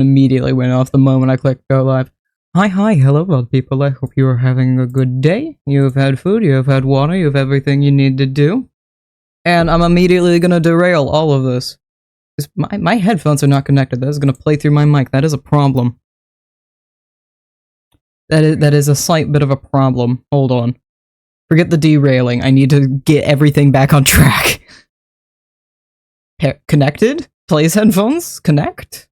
immediately went off the moment I clicked go live. Hi, hello, world people. I hope you are having a good day. You have had food, you have had water, you have everything you need to do. And I'm immediately gonna derail all of this. My headphones are not connected. That is gonna play through my mic. That is a problem. That is a slight bit of a problem. Hold on. Forget the derailing. I need to get everything back on track. Connected? Plays headphones? Connect?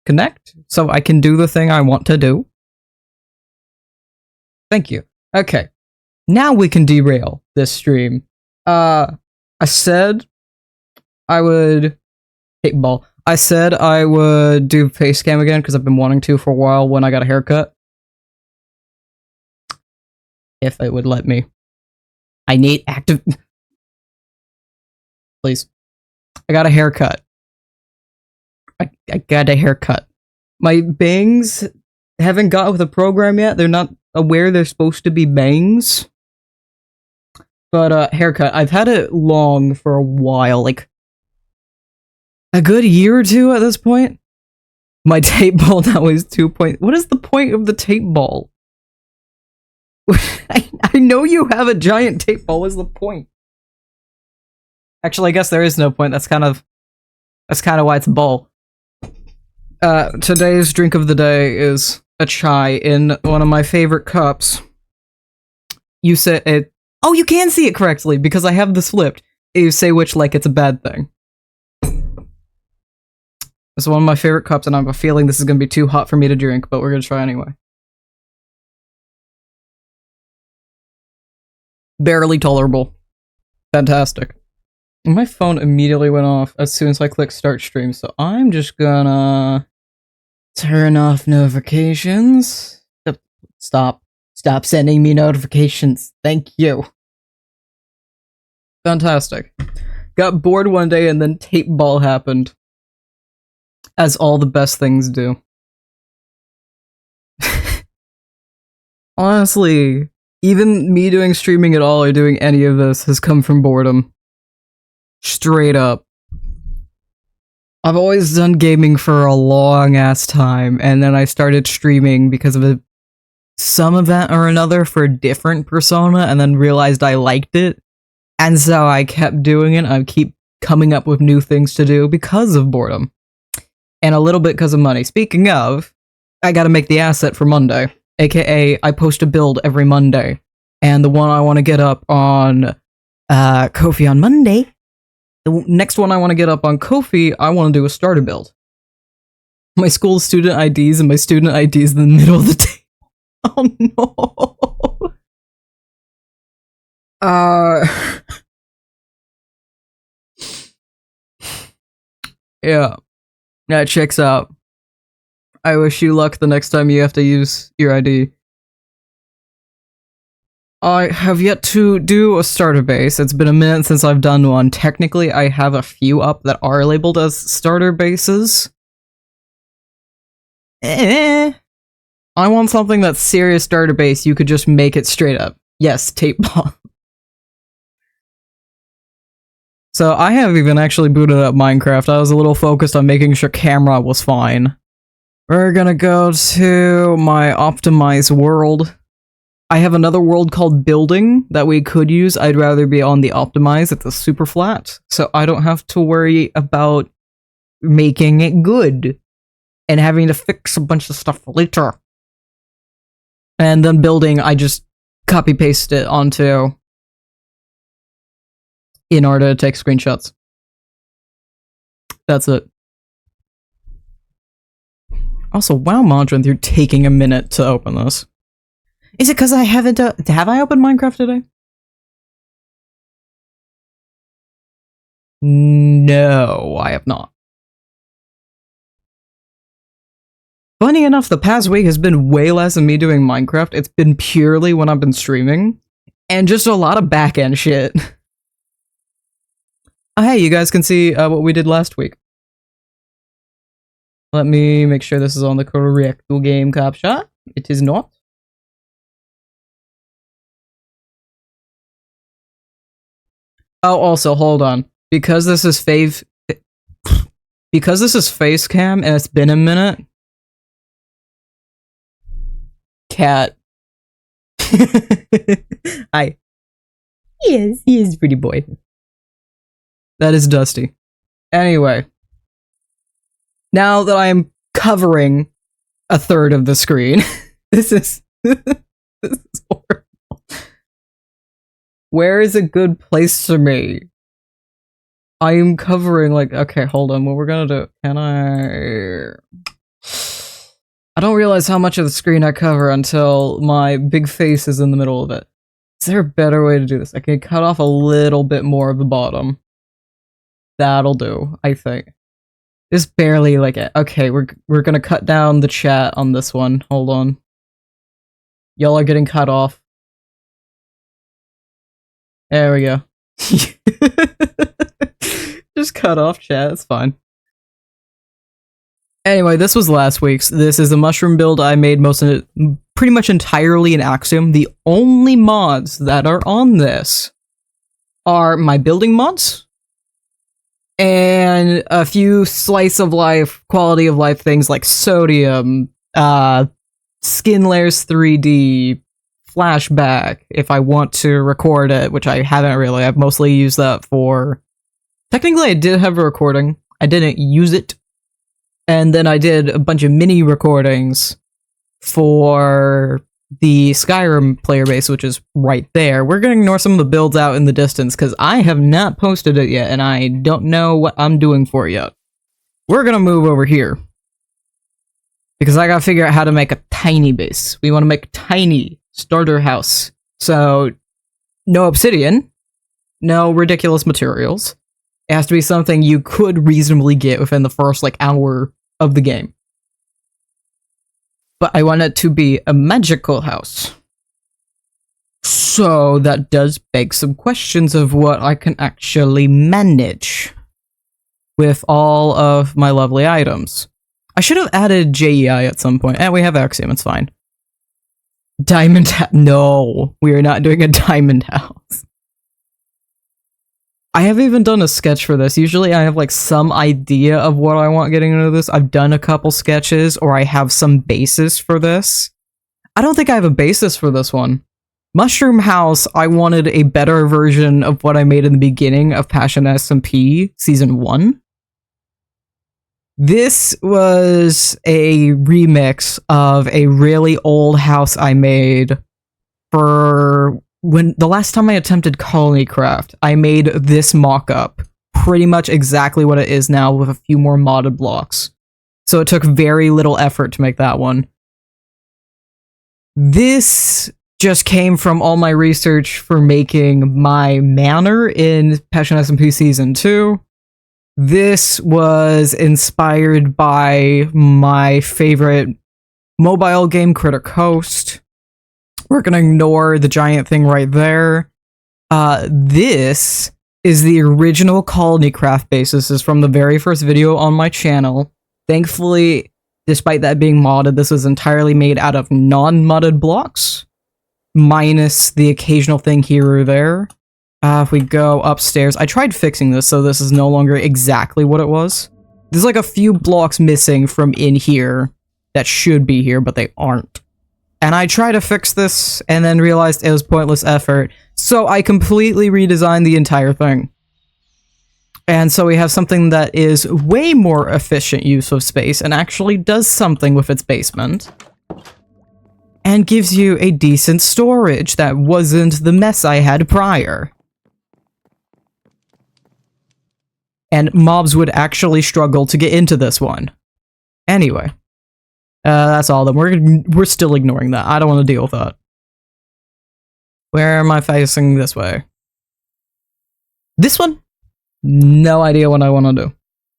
Connect? So I can do the thing I want to do. Thank you. Okay. Now we can derail this stream. I said I would... Ball. I said I would do face cam again because I've been wanting to for a while when I got a haircut. If it would let me. I need active... Please. I got a haircut. I got a haircut. My bangs haven't got with the program yet. They're not aware they're supposed to be bangs. But, haircut. I've had it long for a while. Like, a good year or two at this point. My tape ball now is 2 point... What is the point of the tape ball? I know you have a giant tape ball. What's the point? Actually, I guess there is no point. That's kind of why it's a ball. Today's drink of the day is a chai in one of my favorite cups. You say it. Oh, you can see it correctly because I have this flipped. You say which like it's a bad thing. It's one of my favorite cups, and I have a feeling this is gonna be too hot for me to drink, but we're gonna try anyway. Barely tolerable. Fantastic. My phone immediately went off as soon as I clicked start stream, so I'm just gonna turn off notifications. Stop sending me notifications. Thank you. Fantastic. Got bored one day and then tape ball happened. As all the best things do. Honestly, even me doing streaming at all or doing any of this has come from boredom. Straight up. I've always done gaming for a long ass time, and then I started streaming because of some event or another for a different persona, and then realized I liked it. And so I kept doing it. I keep coming up with new things to do because of boredom. And a little bit because of money. Speaking of, I gotta make the asset for Monday. AKA, I post a build every Monday. And the one I want to get up on Ko-fi on Monday, the next one I want to get up on Ko-fi, I want to do a starter build. My school student IDs and my student IDs in the middle of the table. Oh no! Yeah. That checks out. I wish you luck the next time you have to use your ID. I have yet to do a starter base. It's been a minute since I've done one. Technically, I have a few up that are labeled as starter bases. I want something that's serious starter base. You could just make it straight up. Yes, tape bomb. So I have even actually booted up Minecraft. I was a little focused on making sure camera was fine. We're gonna go to my optimized world. I have another world called building that we could use. I'd rather be on the optimize. It's a super flat, so I don't have to worry about making it good and having to fix a bunch of stuff later. And then building, I just copy paste it onto in order to take screenshots. That's it. Also, wow, Mondrin, you're taking a minute to open this. Is it because I haven't have I opened Minecraft today? No, I have not. Funny enough, the past week has been way less of me doing Minecraft. It's been purely when I've been streaming. And just a lot of back-end shit. Oh, hey, you guys can see what we did last week. Let me make sure this is on the correct game captcha. It is not. Oh, also, hold on. Because this is because this is face cam and it's been a minute. Cat. Hi. Yes, he is pretty boy. That is Dusty. Anyway. Now that I'm covering a third of the screen, this is horrible. Where is a good place for me? I am covering, like, okay, hold on, what we're gonna do, can I don't realize how much of the screen I cover until my big face is in the middle of it. Is there a better way to do this? I can cut off a little bit more of the bottom. That'll do, I think. Just barely, like, okay, we're gonna cut down the chat on this one, hold on. Y'all are getting cut off. There we go. Just cut off chat, it's fine. Anyway, this was last week's. This is a mushroom build I made most of it pretty much entirely in Axiom. The only mods that are on this are my building mods and a few slice of life, quality of life things like sodium, skin layers 3D, flashback if I want to record it, which I haven't really. I've mostly used that for... Technically, I did have a recording. I didn't use it. And then I did a bunch of mini recordings for the Skyrim player base, which is right there. We're going to ignore some of the builds out in the distance because I have not posted it yet and I don't know what I'm doing for it yet. We're going to move over here because I got to figure out how to make a tiny base. We want to make a tiny starter house. So no obsidian, no ridiculous materials. It has to be something you could reasonably get within the first, like, hour of the game. But I want it to be a magical house. So that does beg some questions of what I can actually manage with all of my lovely items. I should have added JEI at some point. We have Axiom, it's fine. Diamond no, we are not doing a diamond house. I haven't even done a sketch for this. Usually I have like some idea of what I want getting into this. I've done a couple sketches or I have some basis for this. I don't think I have a basis for this one. Mushroom House, I wanted a better version of what I made in the beginning of Passion SMP Season 1. This was a remix of a really old house I made for... When the last time I attempted Colony Craft, I made this mock-up, pretty much exactly what it is now with a few more modded blocks. So it took very little effort to make that one. This just came from all my research for making my manor in Passion SMP Season 2. This was inspired by my favorite mobile game, Critter Coast. We're gonna ignore the giant thing right there. This is the original Colony Craft base. This is from the very first video on my channel. Thankfully, despite that being modded, this was entirely made out of non-modded blocks, minus the occasional thing here or there. If we go upstairs, I tried fixing this so this is no longer exactly what it was. There's like a few blocks missing from in here that should be here, but they aren't. And I tried to fix this, and then realized it was pointless effort, so I completely redesigned the entire thing. And so we have something that is way more efficient use of space, and actually does something with its basement. And gives you a decent storage that wasn't the mess I had prior. And mobs would actually struggle to get into this one. Anyway. That's all of them. We're still ignoring that. I don't want to deal with that. Where am I facing this way? This one? No idea what I want to do.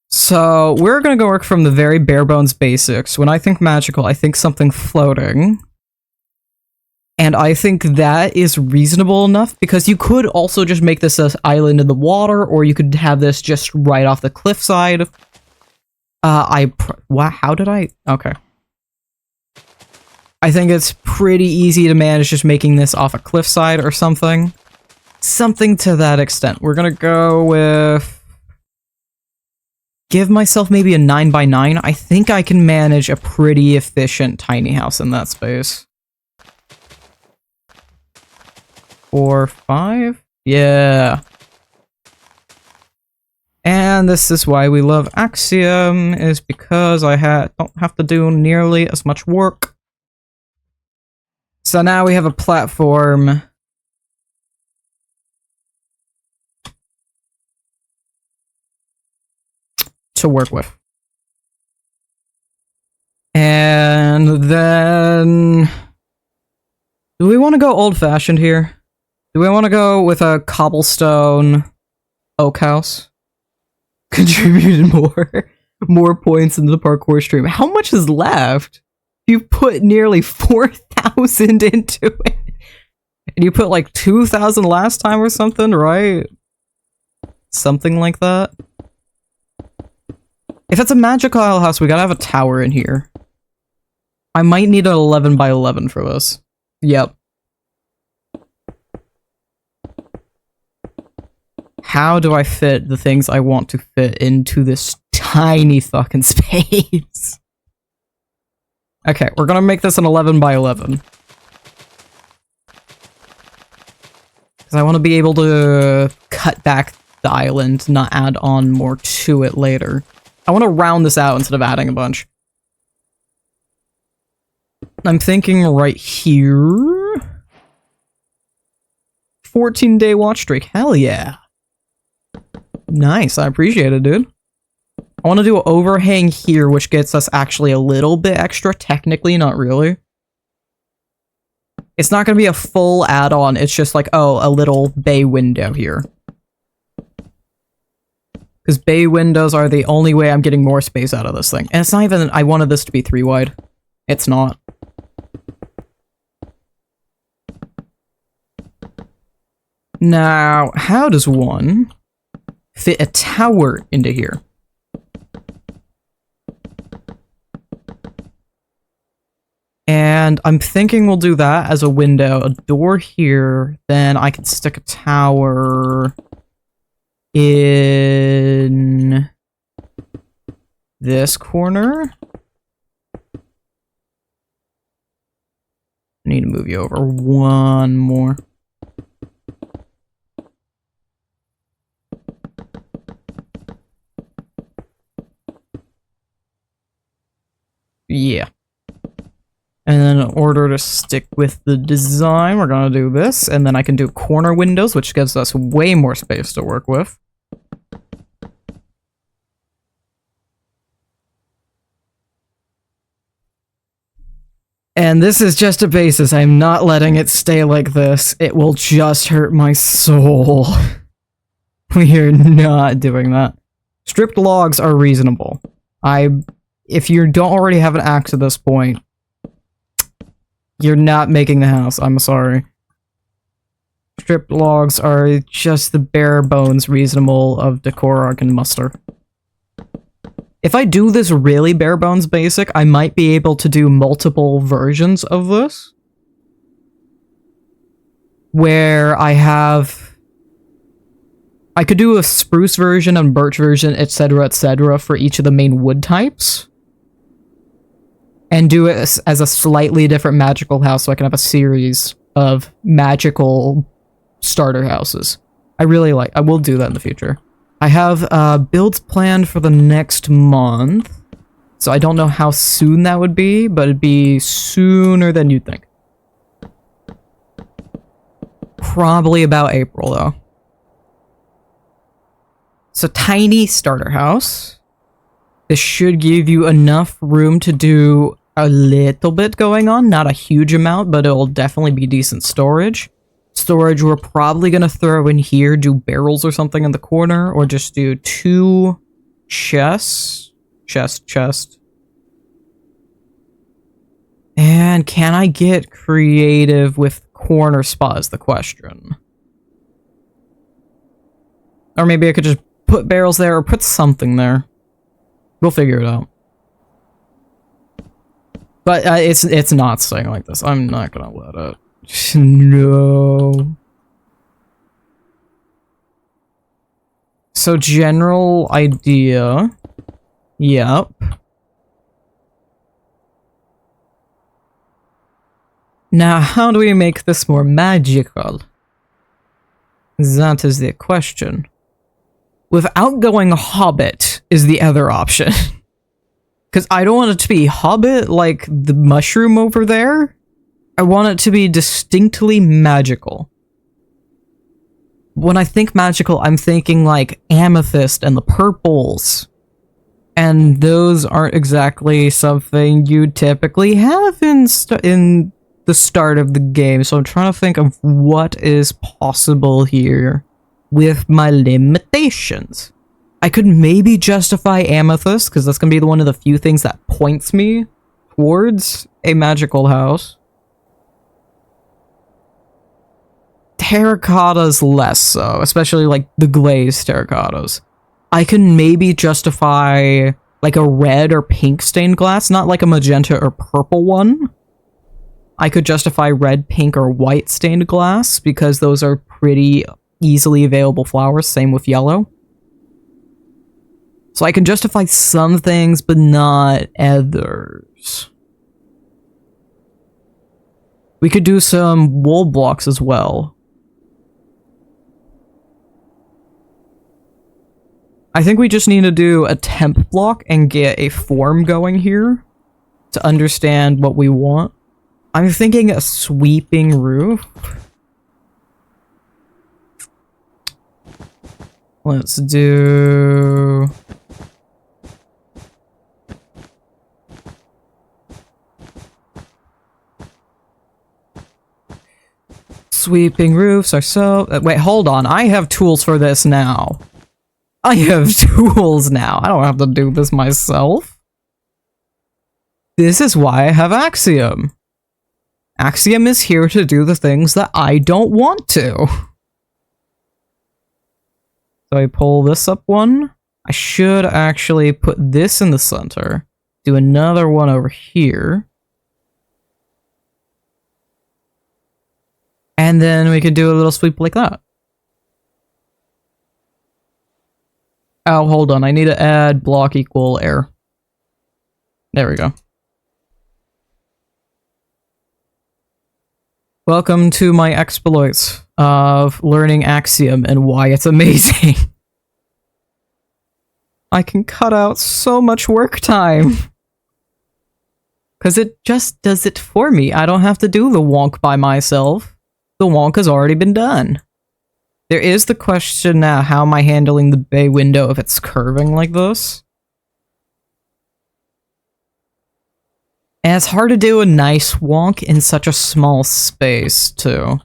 So, we're going to go work from the very bare bones basics. When I think magical, I think something floating. And I think that is reasonable enough, because you could also just make this an island in the water, or you could have this just right off the cliffside. How did I? Okay. I think it's pretty easy to manage just making this off a cliffside or something. Something to that extent. We're gonna go with... give myself maybe a 9x9. I think I can manage a pretty efficient tiny house in that space. 4, 5? Yeah. And this is why we love Axiom, is because I don't have to do nearly as much work. So now we have a platform to work with. And then... do we want to go old-fashioned here? Do we want to go with a cobblestone oak house? Contributed more points into the parkour stream. How much is left? You put nearly 4,000 into it. And you put like 2,000 last time or something, right? Something like that. If it's a magical house, we gotta have a tower in here. I might need an 11x11 for this. Yep. How do I fit the things I want to fit into this tiny fucking space? Okay, we're gonna make this an 11x11. Because I want to be able to cut back the island, not add on more to it later. I want to round this out instead of adding a bunch. I'm thinking right here... 14-day watch streak, hell yeah. Nice, I appreciate it, dude. I want to do an overhang here, which gets us actually a little bit extra, technically, not really. It's not going to be a full add-on, it's just like, oh, a little bay window here. Because bay windows are the only way I'm getting more space out of this thing. And it's not even, I wanted this to be 3 wide. It's not. Now, how does one fit a tower into here? And I'm thinking we'll do that as a window, a door here, then I can stick a tower in this corner. I need to move you over one more. Yeah. And then in order to stick with the design, we're gonna do this, and then I can do corner windows, which gives us way more space to work with. And this is just a basis. I'm not letting it stay like this. It will just hurt my soul. We are not doing that. Stripped logs are reasonable. If you don't already have an axe at this point, you're not making the house. I'm sorry. Stripped logs are just the bare bones reasonable of decor I can muster. If I do this really bare bones basic, I might be able to do multiple versions of this. Where I could do a spruce version and birch version, etc., for each of the main wood types. And do it as a slightly different magical house so I can have a series of magical starter houses. I will do that in the future. I have builds planned for the next month. So I don't know how soon that would be, but it'd be sooner than you'd think. Probably about April, though. So tiny starter house. This should give you enough room to do a little bit going on, not a huge amount, but it'll definitely be decent storage. Storage we're probably going to throw in here, do barrels or something in the corner, or just do 2 chests. Chest. And can I get creative with corner spot is the question. Or maybe I could just put barrels there or put something there. We'll figure it out. But it's not staying like this. I'm not gonna let it. No. So general idea Yep. Now, how do we make this more magical? That is the question. Without going Hobbit is the other option. Because I don't want it to be Hobbit like the mushroom over there. I want it to be distinctly magical. When I think magical, I'm thinking like amethyst and the purples. And those aren't exactly something you typically have in the start of the game. So I'm trying to think of what is possible here with my limitations. I could maybe justify amethyst, because that's going to be one of the few things that points me towards a magical house. Terracottas less so, especially like the glazed terracottas. I can maybe justify like a red or pink stained glass, not like a magenta or purple one. I could justify red, pink, or white stained glass because those are pretty easily available flowers, same with yellow. So I can justify some things, but not others. We could do some wool blocks as well. I think we just need to do a temp block and get a form going here to understand what we want. I'm thinking a sweeping roof. Let's do... Sweeping roofs are so... wait, hold on. I have tools for this now. I have tools now. I don't have to do this myself. This is why I have Axiom. Axiom is here to do the things that I don't want to. So I pull this up one. I should actually put this in the center. Do another one over here. And then we could do a little sweep like that. Oh, hold on. I need to add block equal air. There we go. Welcome to my exploits of learning Axiom and why it's amazing. I can cut out so much work time. Because it just does it for me. I don't have to do the wonk by myself. The wonk has already been done. There is the question now, how am I handling the bay window if it's curving like this? And it's hard to do a nice wonk in such a small space, too.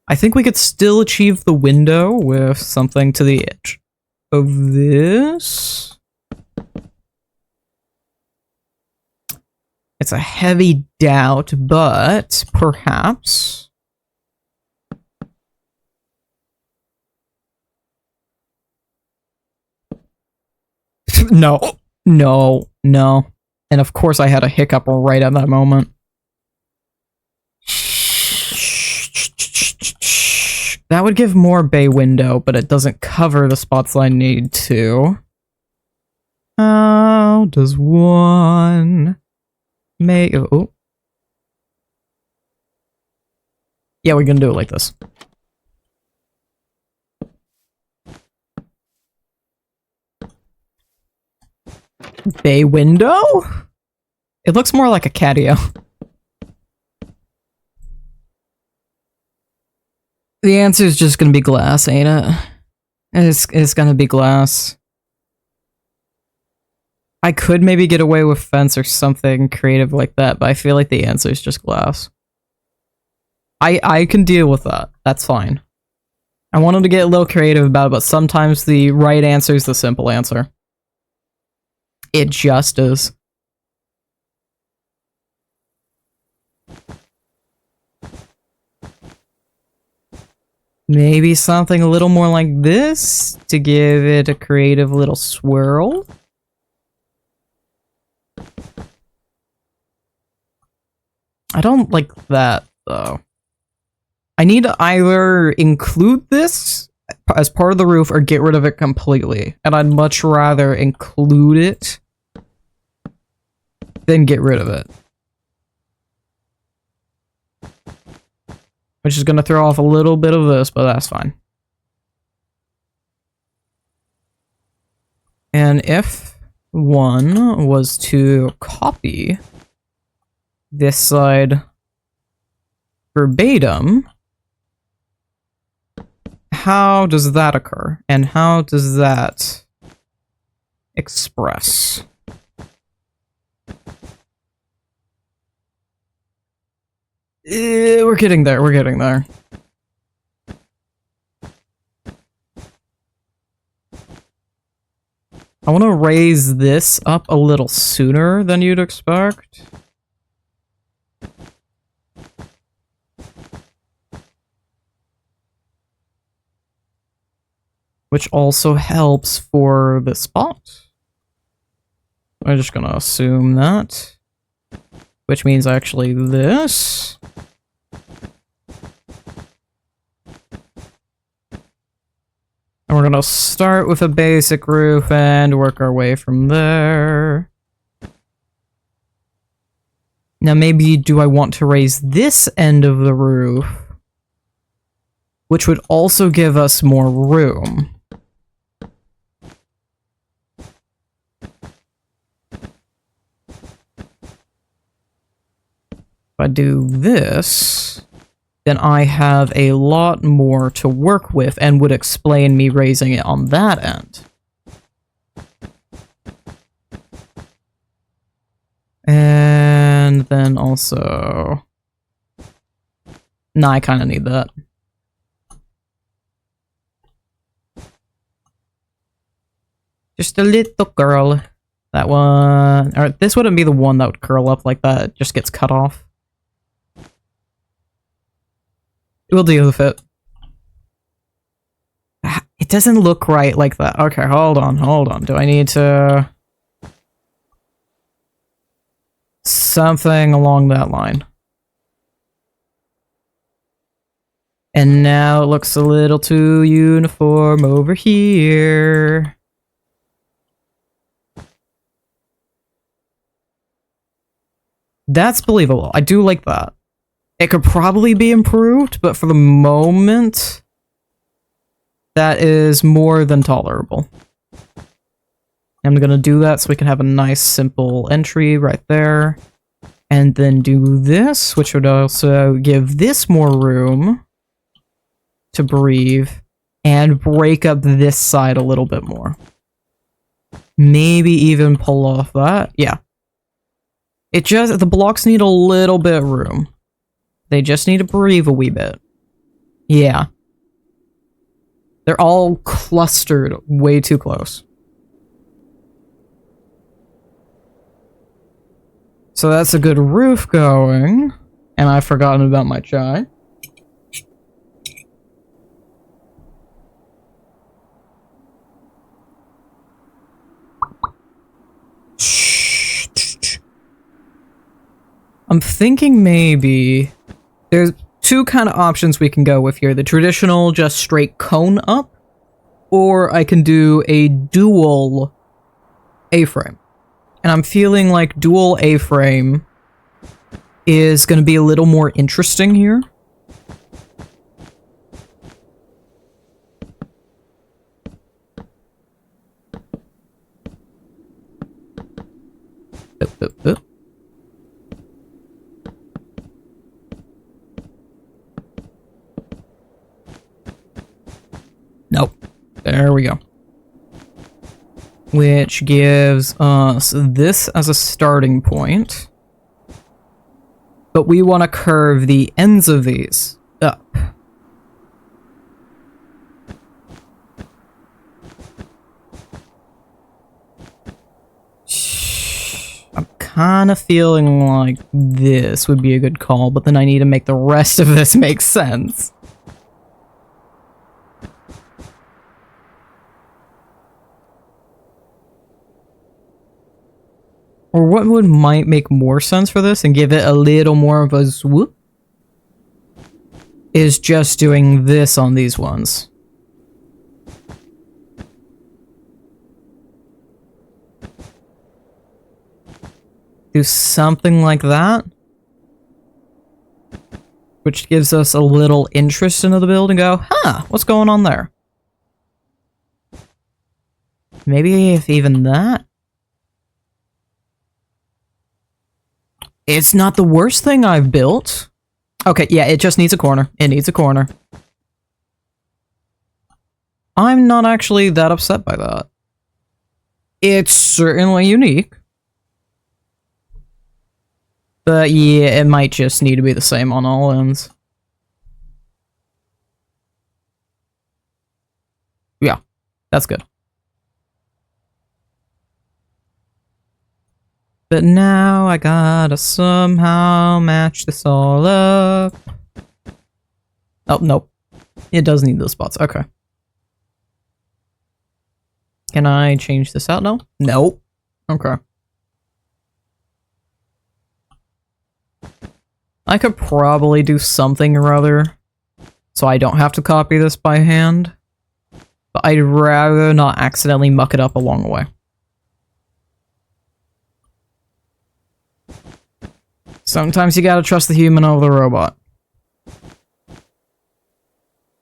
I think we could still achieve the window with something to the edge of this. It's a heavy doubt, but perhaps... No, no, no. And of course I had a hiccup right at that moment. That would give more bay window, but it doesn't cover the spots I need to. How does one make... Oh. Yeah, we're gonna do it like this. Bay window? It looks more like a catio. The answer is just gonna be glass, ain't it? It's gonna be glass. I could maybe get away with fence or something creative like that, but I feel like the answer is just glass. I can deal with that. That's fine. I wanted to get a little creative about it, but sometimes the right answer is the simple answer. It just is. Maybe something a little more like this to give it a creative little swirl. I don't like that, though. I need to either include this as part of the roof or get rid of it completely. And I'd much rather include it than get rid of it. Which is going to throw off a little bit of this, but that's fine. And if one was to copy this side verbatim, how does that occur? And how does that express? We're getting there, we're getting there. I want to raise this up a little sooner than you'd expect. Which also helps for the spot. I'm just gonna assume that. Which means actually this. And we're gonna start with a basic roof and work our way from there. Now maybe do I want to raise this end of the roof? Which would also give us more room. If I do this, then I have a lot more to work with and would explain me raising it on that end. And then also... Nah, I kind of need that. Just a little curl. That one... Or this wouldn't be the one that would curl up like that. It just gets cut off. We'll deal with it. It doesn't look right like that. Okay, hold on, hold on. Do I need to... Something along that line. And now it looks a little too uniform over here. That's believable. I do like that. It could probably be improved, but for the moment, that is more than tolerable. I'm gonna do that so we can have a nice simple entry right there. And then do this, which would also give this more room to breathe and break up this side a little bit more. Maybe even pull off that. Yeah. It just, the blocks need a little bit of room. They just need to breathe a wee bit. Yeah. They're all clustered way too close. So that's a good roof going. And I've forgotten about my chai. I'm thinking maybe there's two kind of options we can go with here. The traditional just straight cone up, or I can do a dual A-frame. And I'm feeling like dual A-frame is going to be a little more interesting here. Nope. There we go. Which gives us this as a starting point. But we want to curve the ends of these up. I'm kind of feeling like this would be a good call, but then I need to make the rest of this make sense. Or what might make more sense for this and give it a little more of a swoop is just doing this on these ones. Do something like that. Which gives us a little interest into the build and go, huh, what's going on there? Maybe if even that? It's not the worst thing I've built. Okay, yeah, it just needs a corner. It needs a corner. I'm not actually that upset by that. It's certainly unique. But yeah, it might just need to be the same on all ends. Yeah, that's good. But now I gotta somehow match this all up. Oh, nope. It does need those spots. Okay. Can I change this out now? Nope. Okay. I could probably do something or other, so I don't have to copy this by hand. But I'd rather not accidentally muck it up along the way. Sometimes you gotta trust the human over the robot.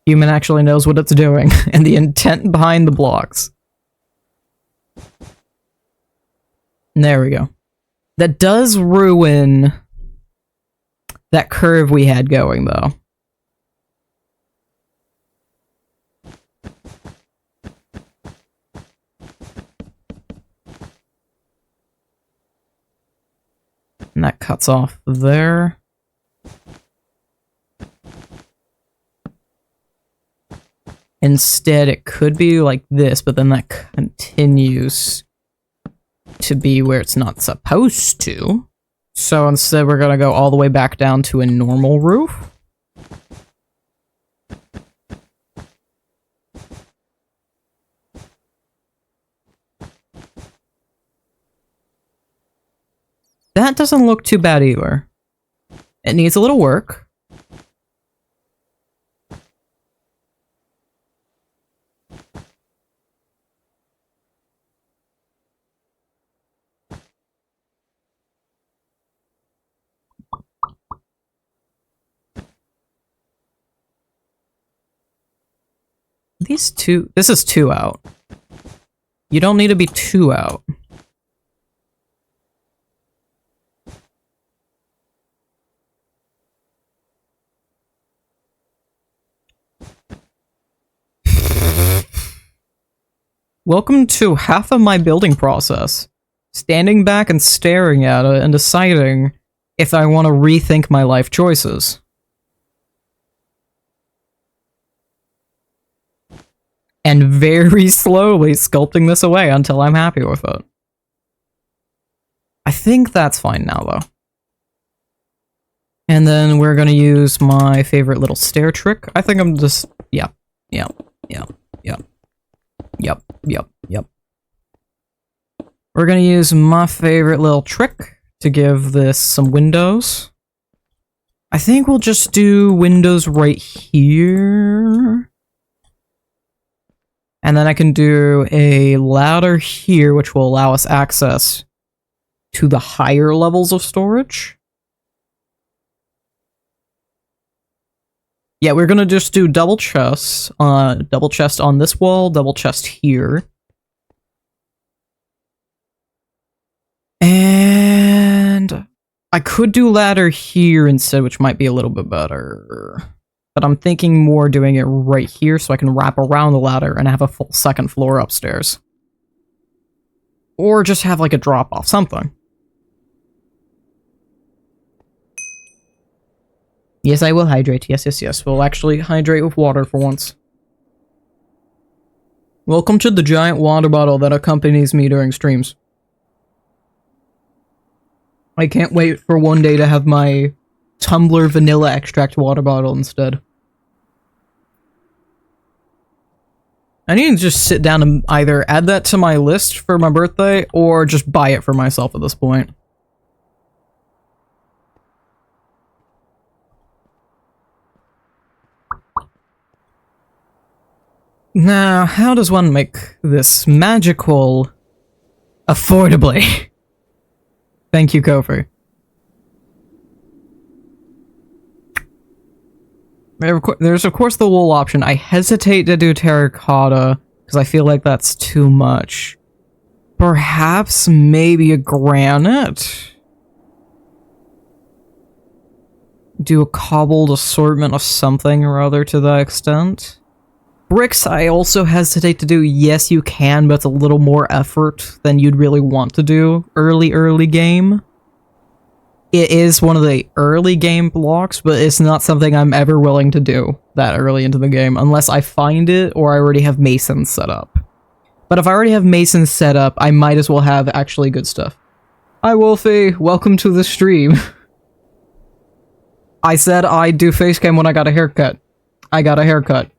Human actually knows what it's doing, and the intent behind the blocks. There we go. That does ruin that curve we had going, though. And that cuts off there. Instead, it could be like this, but then that continues to be where it's not supposed to. So instead, we're gonna go all the way back down to a normal roof. That doesn't look too bad either. It needs a little work. This is 2 out. You don't need to be 2 out. Welcome to half of my building process. Standing back and staring at it and deciding if I want to rethink my life choices. And very slowly sculpting this away until I'm happy with it. I think that's fine now, though. And then we're gonna use my favorite little stair trick. I think I'm just... Yep. We're gonna use my favorite little trick to give this some windows. I think we'll just do windows right here. And then I can do a ladder here, which will allow us access to the higher levels of storage. Yeah, we're gonna just do double chest on this wall, double chest here. And I could do ladder here instead, which might be a little bit better. But I'm thinking more doing it right here so I can wrap around the ladder and have a full second floor upstairs. Or just have like a drop off, something. Yes, I will hydrate. Yes. We'll actually hydrate with water for once. Welcome to the giant water bottle that accompanies me during streams. I can't wait for one day to have my tumbler vanilla extract water bottle instead. I need to just sit down and either add that to my list for my birthday or just buy it for myself at this point. Now, how does one make this magical affordably? Thank you, Kofi. There's of course the wool option. I hesitate to do terracotta because I feel like that's too much. Perhaps maybe a granite? Do a cobbled assortment of something or other to that extent? Bricks, I also hesitate to do. Yes, you can, but it's a little more effort than you'd really want to do early game. It is one of the early game blocks, but it's not something I'm ever willing to do that early into the game, unless I find it or I already have masons set up. But if I already have masons set up, I might as well have actually good stuff. Hi, Wolfie. Welcome to the stream. I said I'd do facecam when I got a haircut. I got a haircut.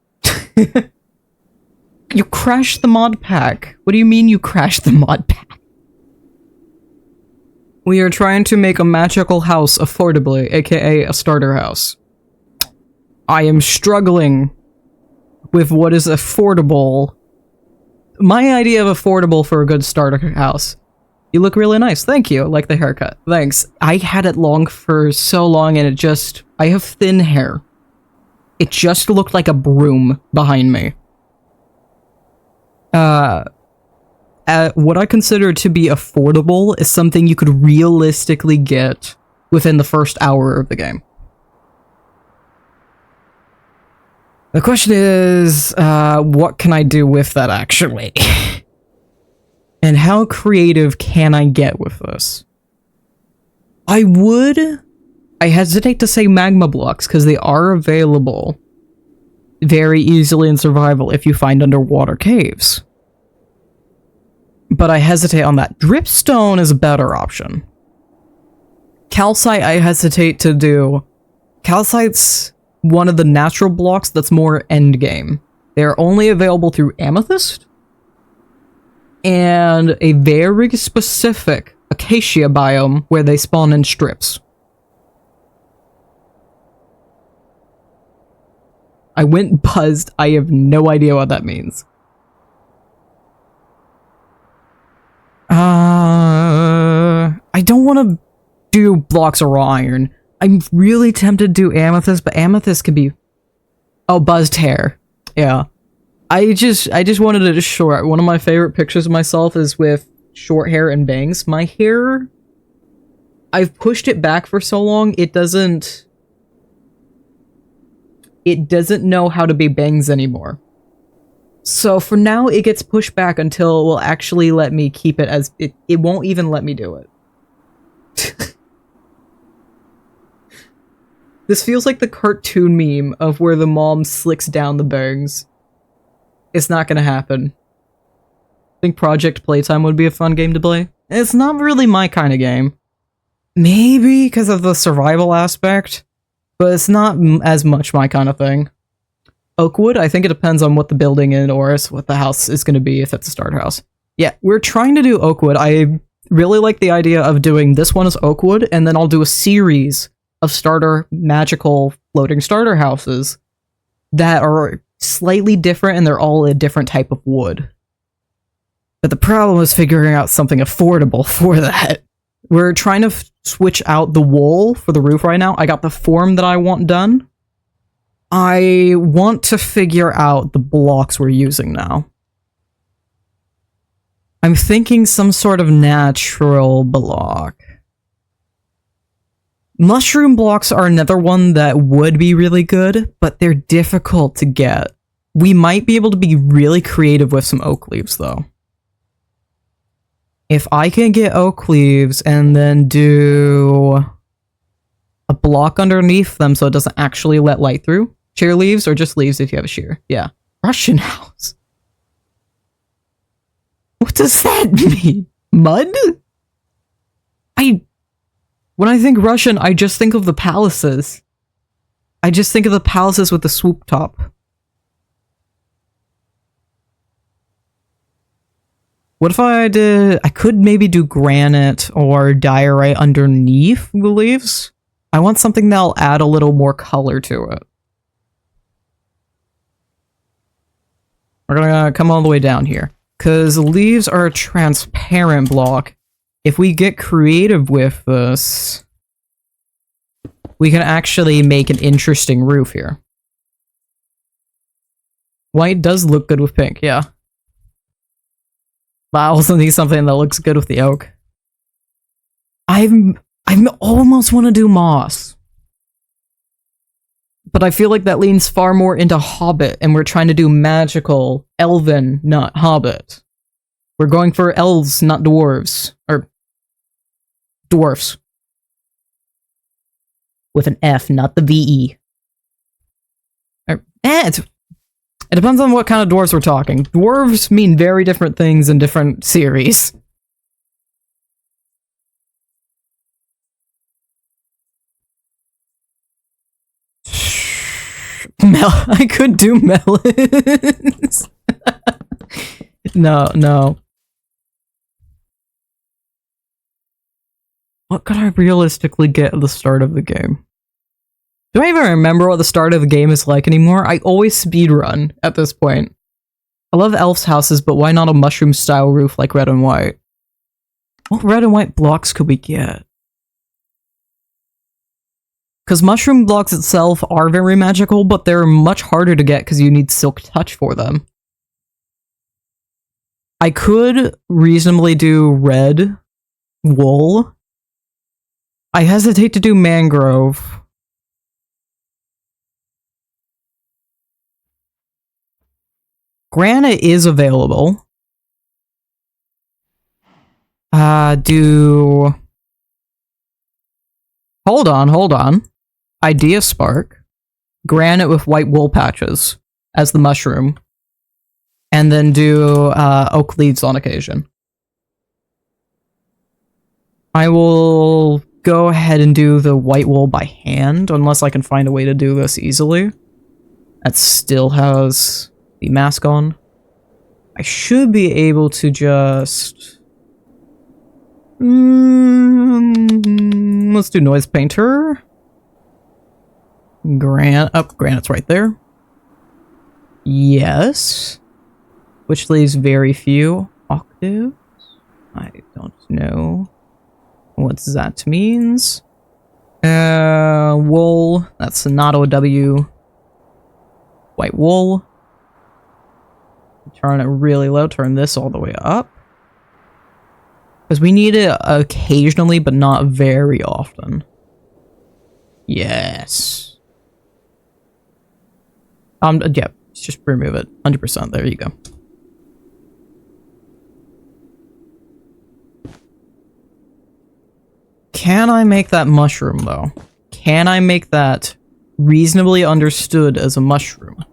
You crashed the mod pack. What do you mean you crashed the mod pack? We are trying to make a magical house affordably, aka a starter house. I am struggling with what is affordable. My idea of affordable for a good starter house. You look really nice. Thank you. I like the haircut. Thanks. I had it long for so long and I have thin hair. It just looked like a broom behind me. What I consider to be affordable is something you could realistically get within the first hour of the game. The question is, what can I do with that actually? And how creative can I get with this? I hesitate to say magma blocks because they are available very easily in survival if you find underwater caves. But I hesitate on that. Dripstone is a better option. Calcite I hesitate to do. Calcite's one of the natural blocks that's more endgame. They're only available through amethyst and a very specific acacia biome where they spawn in strips. I went buzzed. I have no idea what that means. I don't want to do blocks of raw iron. I'm really tempted to do amethyst, but amethyst could be... Oh, buzzed hair. Yeah. I just wanted it short. One of my favorite pictures of myself is with short hair and bangs. My hair... I've pushed it back for so long, it doesn't know how to be bangs anymore. So for now, it gets pushed back until it will actually let me keep it as... It won't even let me do it. This feels like the cartoon meme of where the mom slicks down the bangs. It's not gonna happen. I think Project Playtime would be a fun game to play. It's not really my kind of game. Maybe because of the survival aspect, but it's not as much my kind of thing. Oakwood, I think it depends on what the building in or what the house is going to be if it's a starter house. Yeah, we're trying to do Oakwood. I really like the idea of doing this one as Oakwood, and then I'll do a series of magical floating starter houses that are slightly different and they're all a different type of wood. But the problem is figuring out something affordable for that. We're trying to switch out the wool for the roof right now. I got the form that I want done. I want to figure out the blocks we're using now. I'm thinking some sort of natural block. Mushroom blocks are another one that would be really good, but they're difficult to get. We might be able to be really creative with some oak leaves, though. If I can get oak leaves and then do a block underneath them so it doesn't actually let light through. Sheer leaves or just leaves if you have a shear. Yeah. Russian house. What does that mean? Mud? When I think Russian, I just think of the palaces. I just think of the palaces with the swoop top. What if I could maybe do granite or diorite underneath the leaves? I want something that'll add a little more color to it. We're gonna come all the way down here. Because leaves are a transparent block. if we get creative with this, we can actually make an interesting roof here. White does look good with pink, yeah. But I also need something that looks good with the oak. I almost want to do moss. But I feel like that leans far more into Hobbit, and we're trying to do magical, elven, not Hobbit. We're going for elves, not dwarves. Or dwarfs. With an F, not the VE. It depends on what kind of dwarves we're talking. Dwarves mean very different things in different series. I could do melons. No. What could I realistically get at the start of the game? Do I even remember what the start of the game is like anymore? I always speedrun at this point. I love elf's houses, but why not a mushroom-style roof like red and white? What red and white blocks could we get? Because mushroom blocks itself are very magical, but they're much harder to get because you need silk touch for them. I could reasonably do red wool. I hesitate to do mangrove. Granite is available. Hold on. Idea spark. Granite with white wool patches as the mushroom. And then do oak leaves on occasion. I will go ahead and do the white wool by hand, unless I can find a way to do this easily. That still has the mask on. I should be able to just... let's do noise painter. Granite's right there. Yes. Which leaves very few octaves. I don't know what that means. Wool. That's not OW. White wool. Turn it really low. Turn this all the way up. Because we need it occasionally, but not very often. Yes. Yeah, just remove it. 100%. There you go. Can I make that mushroom, though? Can I make that reasonably understood as a mushroom?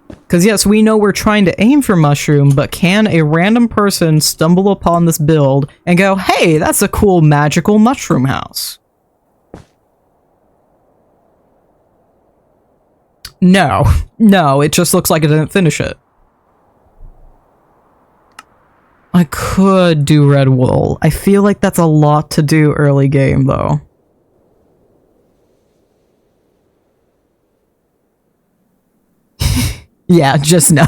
Because yes, we know we're trying to aim for mushroom, but can a random person stumble upon this build and go, hey, that's a cool magical mushroom house? No, it just looks like it didn't finish it. I could do red wool. I feel like that's a lot to do early game, though. Yeah, just no.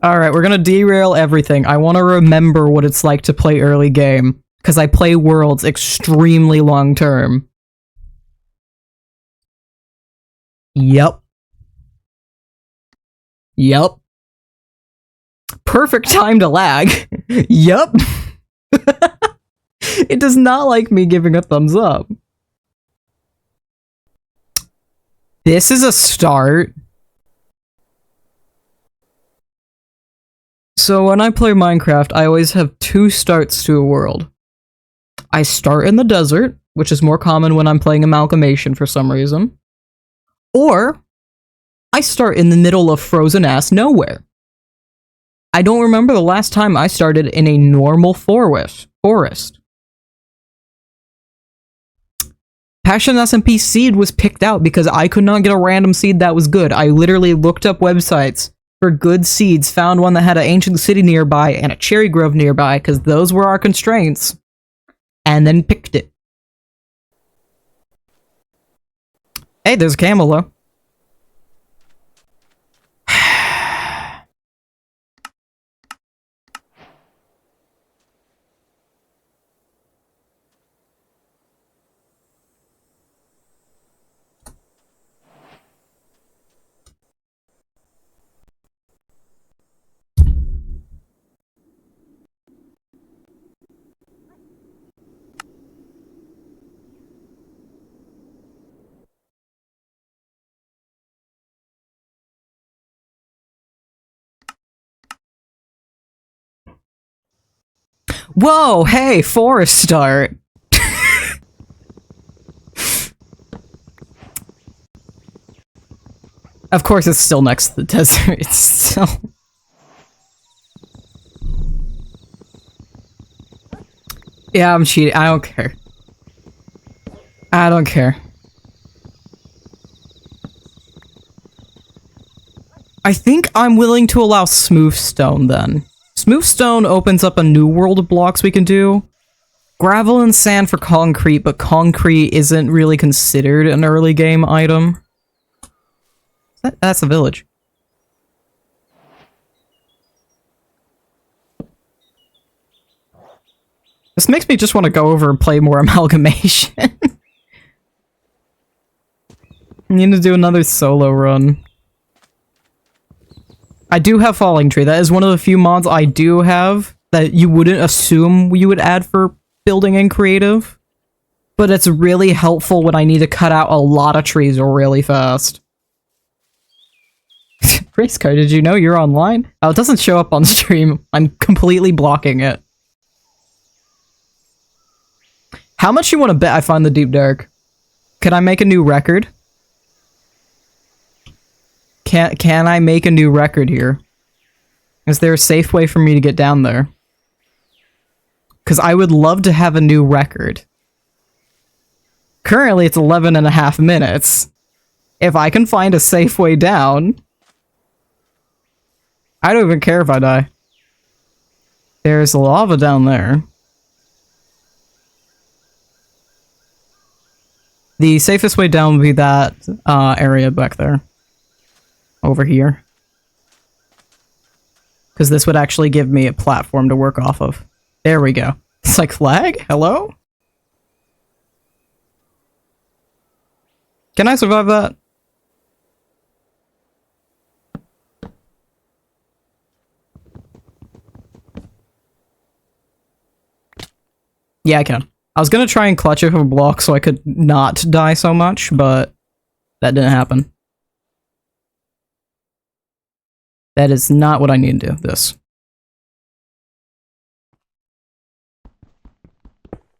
Alright, we're gonna derail everything. I want to remember what it's like to play early game, because I play Worlds extremely long term. Yep. Perfect time to lag. Yup. It does not like me giving a thumbs up. This is a start. So when I play Minecraft, I always have two starts to a world. I start in the desert, which is more common when I'm playing Amalgamation for some reason. Or, I start in the middle of frozen-ass nowhere. I don't remember the last time I started in a normal forest. Passion SMP seed was picked out because I could not get a random seed that was good. I literally looked up websites for good seeds, found one that had an ancient city nearby and a cherry grove nearby, because those were our constraints, and then picked it. Hey, there's Camelo. Whoa, hey, forest start. Of course, it's still next to the desert. It's still... Yeah, I'm cheating. I don't care. I don't care. I think I'm willing to allow smooth stone then. Smooth stone opens up a new world of blocks we can do. Gravel and sand for concrete, but concrete isn't really considered an early game item. That's a village. This makes me just want to go over and play more Amalgamation. I need to do another solo run. I do have Falling Tree. That is one of the few mods I do have that you wouldn't assume you would add for building in creative. But it's really helpful when I need to cut out a lot of trees really fast. Race car, did you know you're online? Oh, it doesn't show up on stream. I'm completely blocking it. How much you want to bet I find the Deep Dark? Can I make a new record? Can I make a new record here? Is there a safe way for me to get down there? Because I would love to have a new record. Currently, it's 11.5 minutes. If I can find a safe way down... I don't even care if I die. There's lava down there. The safest way down would be that area back there. Over here. Because this would actually give me a platform to work off of. There we go. It's like, flag? Hello? Can I survive that? Yeah, I can. I was gonna try and clutch it with a block so I could not die so much, but that didn't happen. That is not what I need to do, this.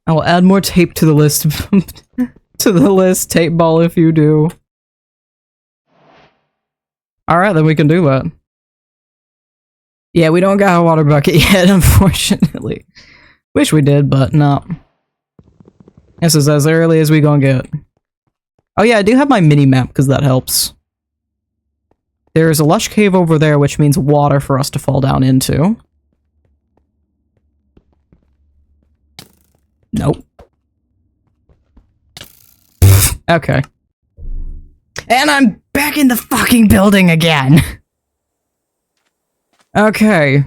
I will add more tape to the list. To the list, tape ball if you do. Alright, then we can do that. Yeah, we don't got a water bucket yet, unfortunately. Wish we did, but no. This is as early as we gonna get. Oh yeah, I do have my mini-map, because that helps. There's a lush cave over there, which means water for us to fall down into. Nope. Okay. And I'm back in the fucking building again! Okay.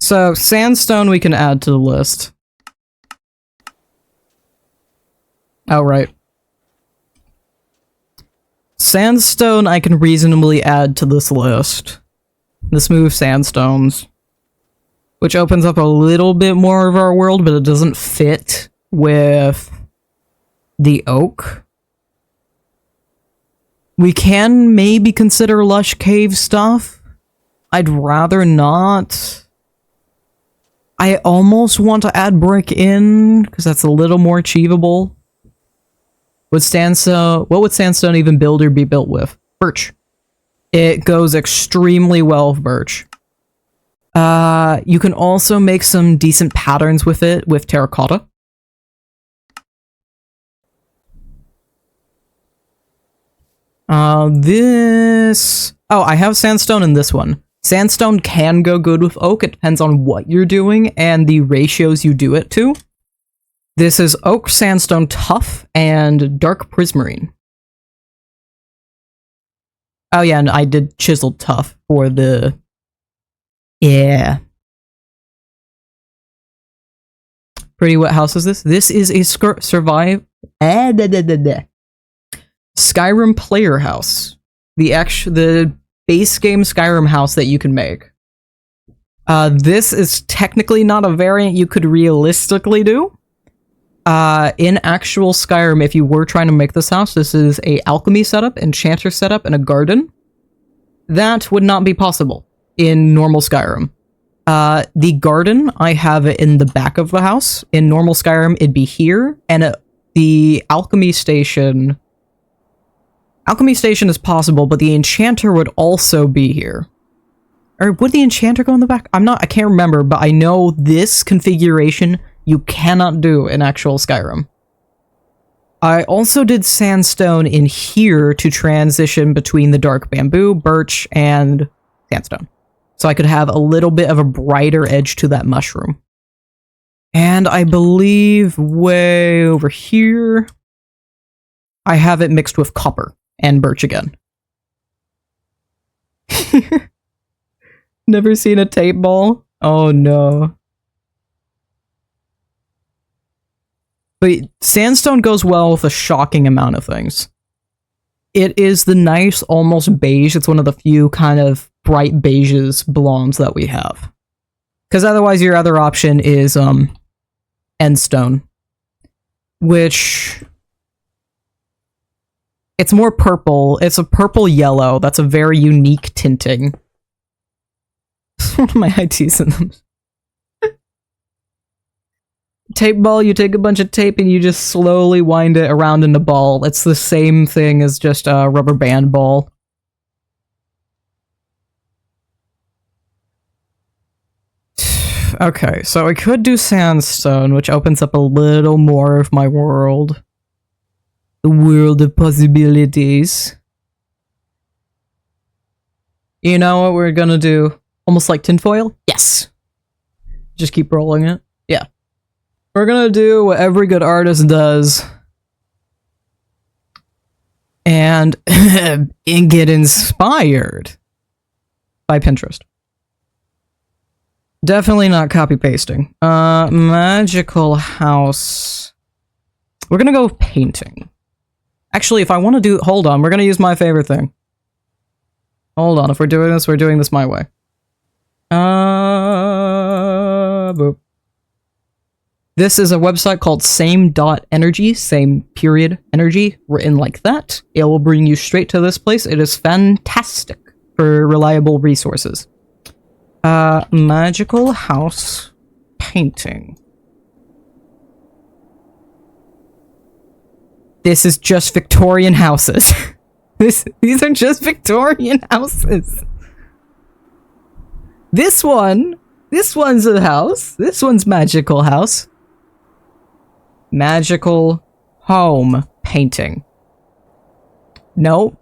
So, sandstone we can add to the list. Oh, right. Sandstone I can reasonably add to this list. The smooth sandstones. Which opens up a little bit more of our world, but it doesn't fit with the oak. We can maybe consider lush cave stuff. I'd rather not. I almost want to add brick in, because that's a little more achievable. What would sandstone even build or be built with? Birch. It goes extremely well with birch. You can also make some decent patterns with it with terracotta. This... Oh, I have sandstone in this one. Sandstone can go good with oak. It depends on what you're doing and the ratios you do it to. This is oak, sandstone, tuff, and dark prismarine. Oh yeah, and I did chiseled tuff for the... Yeah. Pretty what house is this? This is a Skyrim player house. The base game Skyrim house that you can make. This is technically not a variant you could realistically do. In actual Skyrim, if you were trying to make this house, this is a alchemy setup, enchanter setup, and a garden. That would not be possible in normal Skyrim. The garden, I have it in the back of the house. In normal Skyrim, it'd be here, and the alchemy station... Alchemy station is possible, but the enchanter would also be here. Or would the enchanter go in the back? I can't remember, but I know this configuration you cannot do in actual Skyrim. I also did sandstone in here to transition between the dark bamboo, birch, and sandstone. So I could have a little bit of a brighter edge to that mushroom. And I believe way over here, I have it mixed with copper and birch again. Never seen a tape ball? Oh no. But sandstone goes well with a shocking amount of things. It is the nice, almost beige. It's one of the few kind of bright beiges blondes that we have. Because otherwise your other option is endstone. Which... It's more purple. It's a purple-yellow. That's a very unique tinting. One of my ITs in them. Tape ball, you take a bunch of tape and you just slowly wind it around in a ball. It's the same thing as just a rubber band ball. Okay, so I could do sandstone, which opens up a little more of my world. The world of possibilities. You know what we're gonna do? Almost like tinfoil? Yes! Just keep rolling it. Yeah. We're gonna do what every good artist does. And get inspired by Pinterest. Definitely not copy-pasting. Magical house. We're gonna go painting. Actually, if I want to do... Hold on, we're gonna use my favorite thing. Hold on, if we're doing this my way. Boop. This is a website called same.energy, same period energy, written like that. It will bring you straight to this place. It is fantastic for reliable resources. Magical house painting. This is just Victorian houses. These are just Victorian houses. This one's a house. This one's magical house. Magical home painting. No.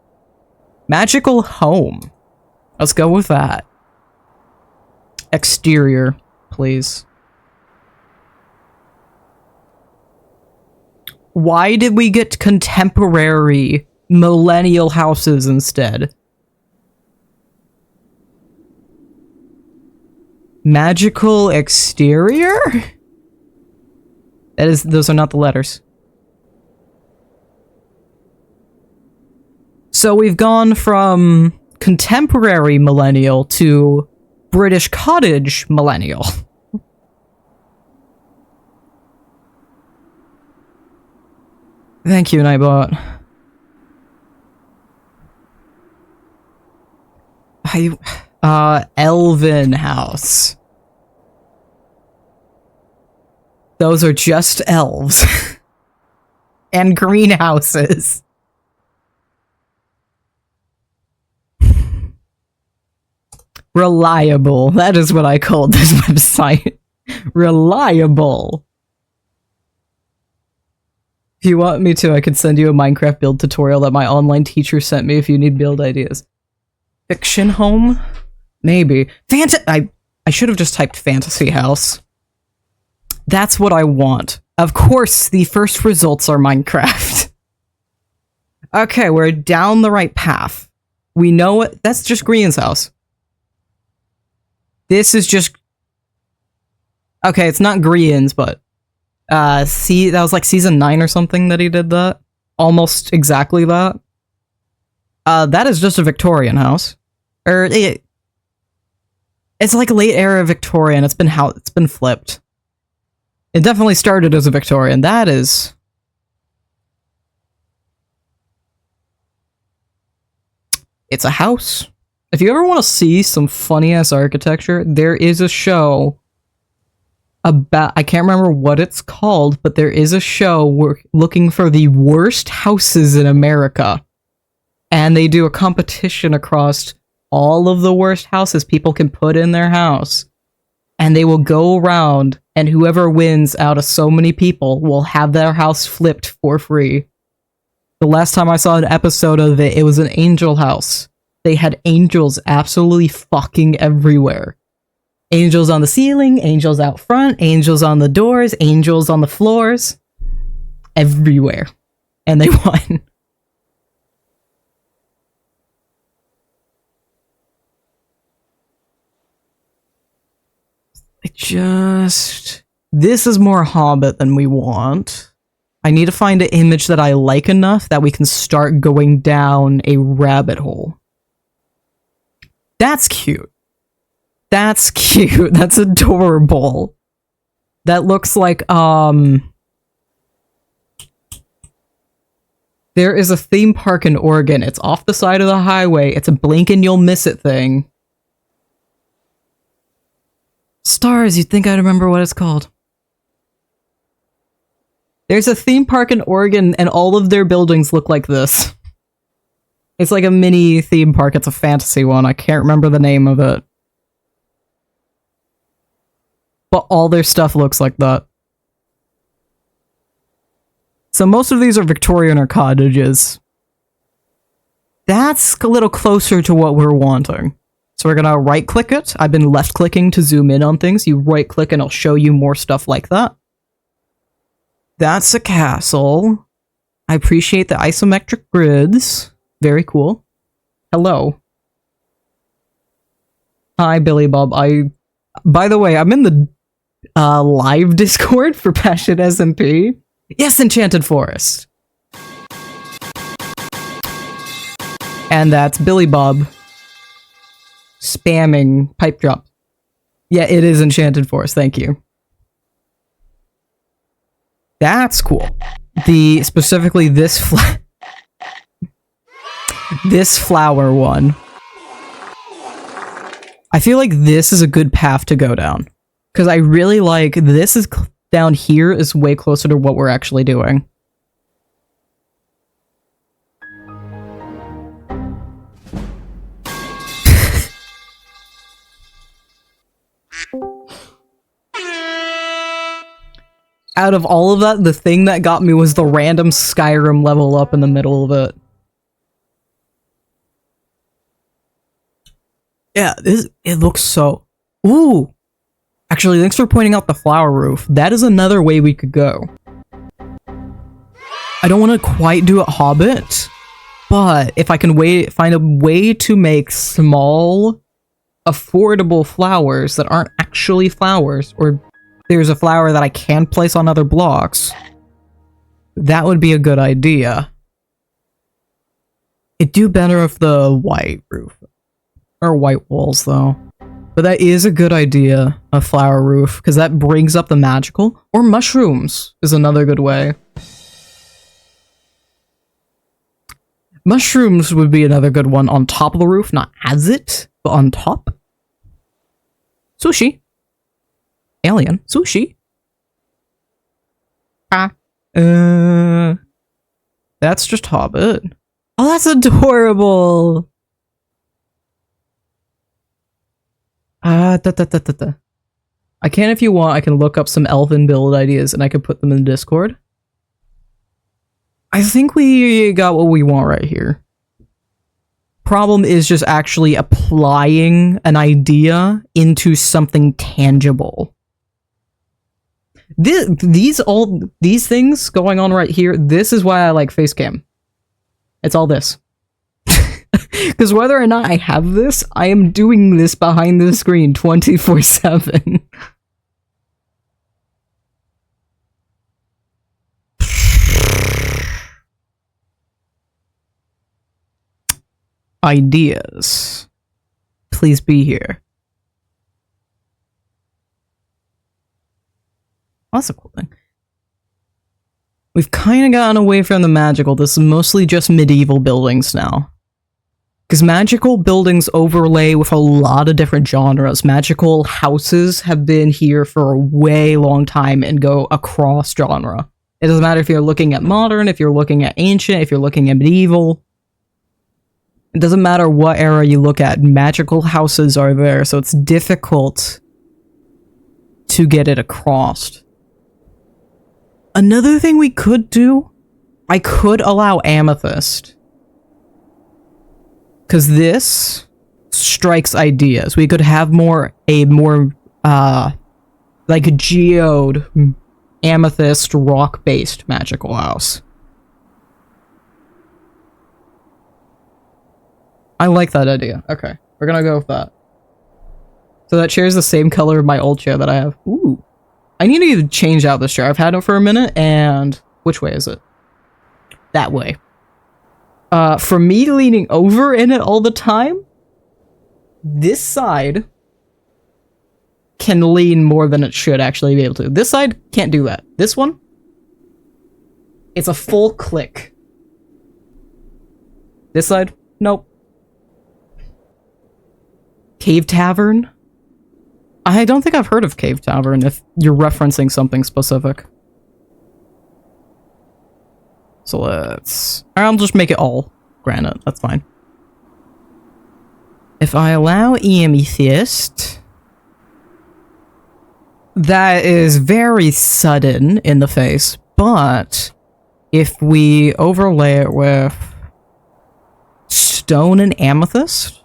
Magical home. Let's go with that. Exterior, please. Why did we get contemporary millennial houses instead? Magical exterior? Those are not the letters. So we've gone from contemporary millennial to British cottage millennial. Thank you, Nightbot. Elven house. Those are just elves. And greenhouses. Reliable. That is what I called this website. Reliable. If you want me to, I could send you a Minecraft build tutorial that my online teacher sent me if you need build ideas. Fiction home? Maybe. I should have just typed fantasy house. That's what I want. Of course, the first results are Minecraft. Okay, we're down the right path. We know it. That's just Green's house. This is just... Okay, it's not Green's, but... see, that was like season 9 or something that he did that. Almost exactly that. That is just a Victorian house. It's like late era Victorian. It's been flipped. It definitely started as a Victorian. That is... It's a house. If you ever want to see some funny-ass architecture, there is a show about... I can't remember what it's called, but there is a show looking for the worst houses in America. And they do a competition across all of the worst houses people can put in their house. And they will go around, and whoever wins out of so many people will have their house flipped for free. The last time I saw an episode of it, it was an angel house. They had angels absolutely fucking everywhere. Angels on the ceiling, angels out front, angels on the doors, angels on the floors. Everywhere. And they won. This is more Hobbit than we want. I need to find an image that I like enough that we can start going down a rabbit hole. That's cute. That's cute. That's adorable. That looks like, there is a theme park in Oregon. It's off the side of the highway. It's a blink and you'll miss it thing. Stars, you'd think I'd remember what it's called. There's a theme park in Oregon, and all of their buildings look like this. It's like a mini theme park. It's a fantasy one. I can't remember the name of it. But all their stuff looks like that. So most of these are Victorian or cottages. That's a little closer to what we're wanting. So we're gonna right-click it. I've been left-clicking to zoom in on things. You right-click and it'll show you more stuff like that. That's a castle. I appreciate the isometric grids. Very cool. Hello. Hi, Billy Bob. By the way, I'm in the live Discord for Passion SMP. Yes, Enchanted Forest. And that's Billy Bob spamming pipe drop. Yeah, it is Enchanted Forest. Thank you. That's cool. Specifically this this flower one. I feel like this is a good path to go down. Because I really like... This is down here is way closer to what we're actually doing. Out of all of that, the thing that got me was the random Skyrim level up in the middle of it. Yeah, it looks so... Ooh! Actually, thanks for pointing out the flower roof. That is another way we could go. I don't want to quite do it Hobbit, but if I can find a way to make small, affordable flowers that aren't actually flowers, or there's a flower that I can place on other blocks, that would be a good idea. It'd do better if the white roof, or white walls though. But that is a good idea, a flower roof, because that brings up the magical. Or mushrooms is another good way. Mushrooms would be another good one on top of the roof, not as it, but on top. Sushi. Alien. Sushi. That's just Hobbit. Oh, that's adorable. I can, if you want, I can look up some elven build ideas and I can put them in Discord. I think we got what we want right here. Problem is just actually applying an idea into something tangible. These things going on right here, this is why I like Facecam. It's all this. Because whether or not I have this, I am doing this behind the screen 24/7. Ideas. Please be here. That's a cool thing. We've kind of gotten away from the magical. This is mostly just medieval buildings now. Because magical buildings overlay with a lot of different genres. Magical houses have been here for a way long time and go across genre. It doesn't matter if you're looking at modern, if you're looking at ancient, if you're looking at medieval. It doesn't matter what era you look at. Magical houses are there, so it's difficult to get it across. Another thing we could do, I could allow amethyst. Because this strikes ideas. We could have a more, like a geode, amethyst, rock-based magical house. I like that idea. Okay, we're gonna go with that. So that chair is the same color of my old chair that I have. Ooh. I need to change out this chair. I've had it for a minute, and which way is it? That way. For me leaning over in it all the time, this side can lean more than it should actually be able to. This side can't do that. This one, it's a full click. This side, nope. Cave Tavern? I don't think I've heard of Cave Tavern if you're referencing something specific. So I'll just make it all granite, that's fine. If I allow amethyst, that is very sudden in the face, but if we overlay it with stone and amethyst,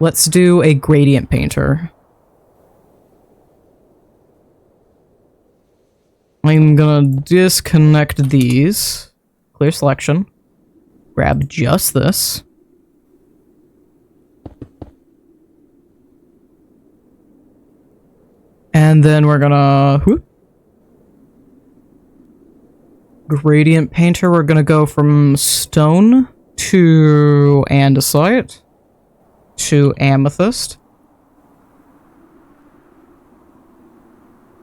let's do a gradient painter. I'm gonna disconnect these. Clear selection. Grab just this. And then we're gonna... whoop. Gradient painter, we're gonna go from stone to andesite to amethyst.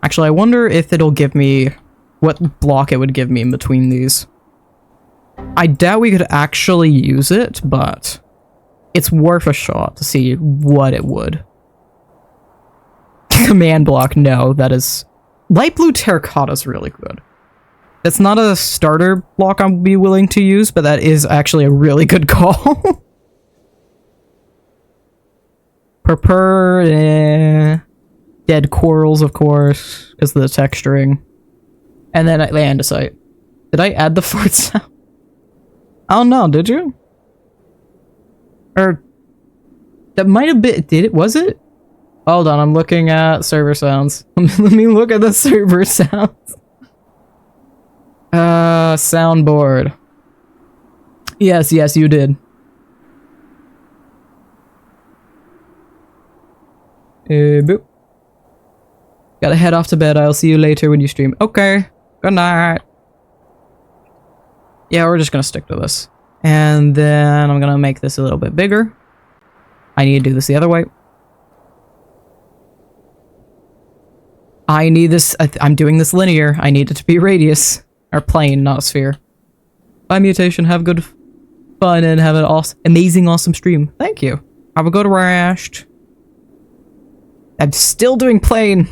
Actually, I wonder if it'll give me what block it would give me in between these. I doubt we could actually use it, but it's worth a shot to see what it would. Command block, no, that is... Light blue terracotta is really good. That's not a starter block I'll be willing to use, but that is actually a really good call. Purple, dead corals, of course, because of the texturing. And then andesite. Did I add the fart sound? Oh no, did you? Or that might have been. Did it? Was it? Hold on, I'm looking at server sounds. Let me look at the server sounds. Soundboard. Yes, you did. Boop. Gotta head off to bed. I'll see you later when you stream. Okay. Good night. Yeah, we're just gonna stick to this. And then I'm gonna make this a little bit bigger. I need to do this the other way. I need this. I'm doing this linear. I need it to be radius. Or plane, not a sphere. Bye, Mutation. Have good fun and have an amazing, awesome stream. Thank you. Have a good rest. I'm still doing plane.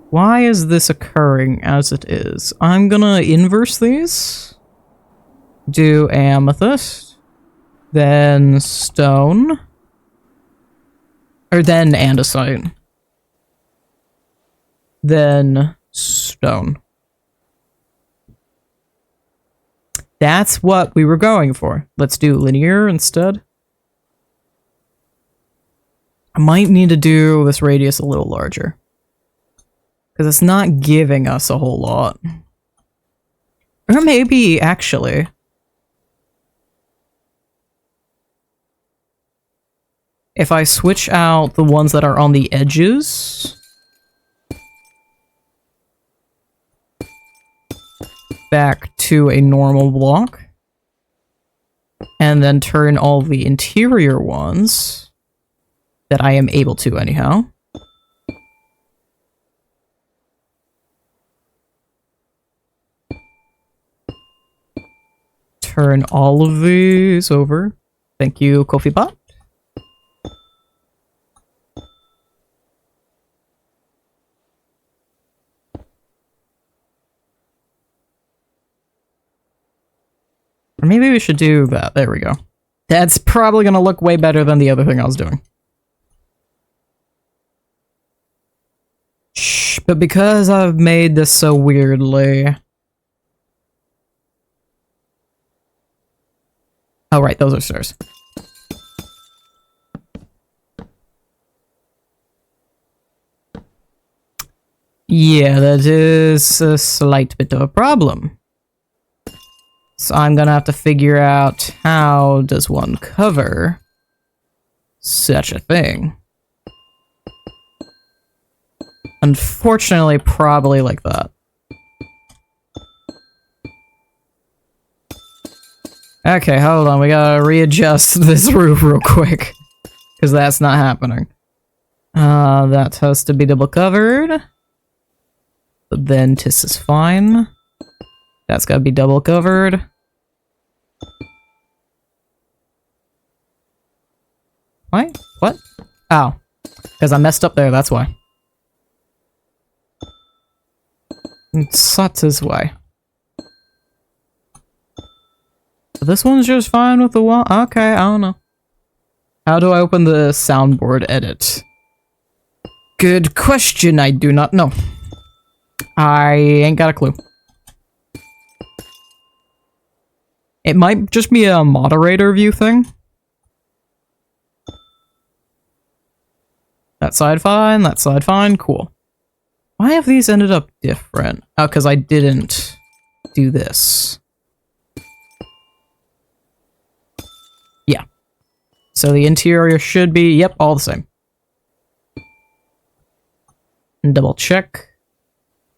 Why is this occurring as it is? I'm gonna inverse these. Do amethyst. Then stone. Or then andesite. Then stone. That's what we were going for. Let's do linear instead. I might need to do this radius a little larger. Because it's not giving us a whole lot. Or maybe, actually. If I switch out the ones that are on the edges... back to a normal block. And then turn all the interior ones... that I am able to, anyhow. Turn all of these over. Thank you, Coffee Pot. Or maybe we should do that. There we go. That's probably going to look way better than the other thing I was doing. Shh, but because I've made this so weirdly... Oh, right, those are stairs. Yeah, that is a slight bit of a problem. So I'm gonna have to figure out how does one cover such a thing. Unfortunately, probably like that. Okay, hold on, we gotta readjust this roof real quick. Because that's not happening. That has to be double covered. But then this is fine. That's gotta be double covered. Why? What? Oh. Because I messed up there, that's why. Such is why. This one's just fine with the wall? Okay, I don't know. How do I open the soundboard edit? Good question, I do not know. I ain't got a clue. It might just be a moderator view thing. That side fine, cool. Why have these ended up different? Oh, because I didn't do this. Yeah. So the interior should be, yep, all the same. And double check.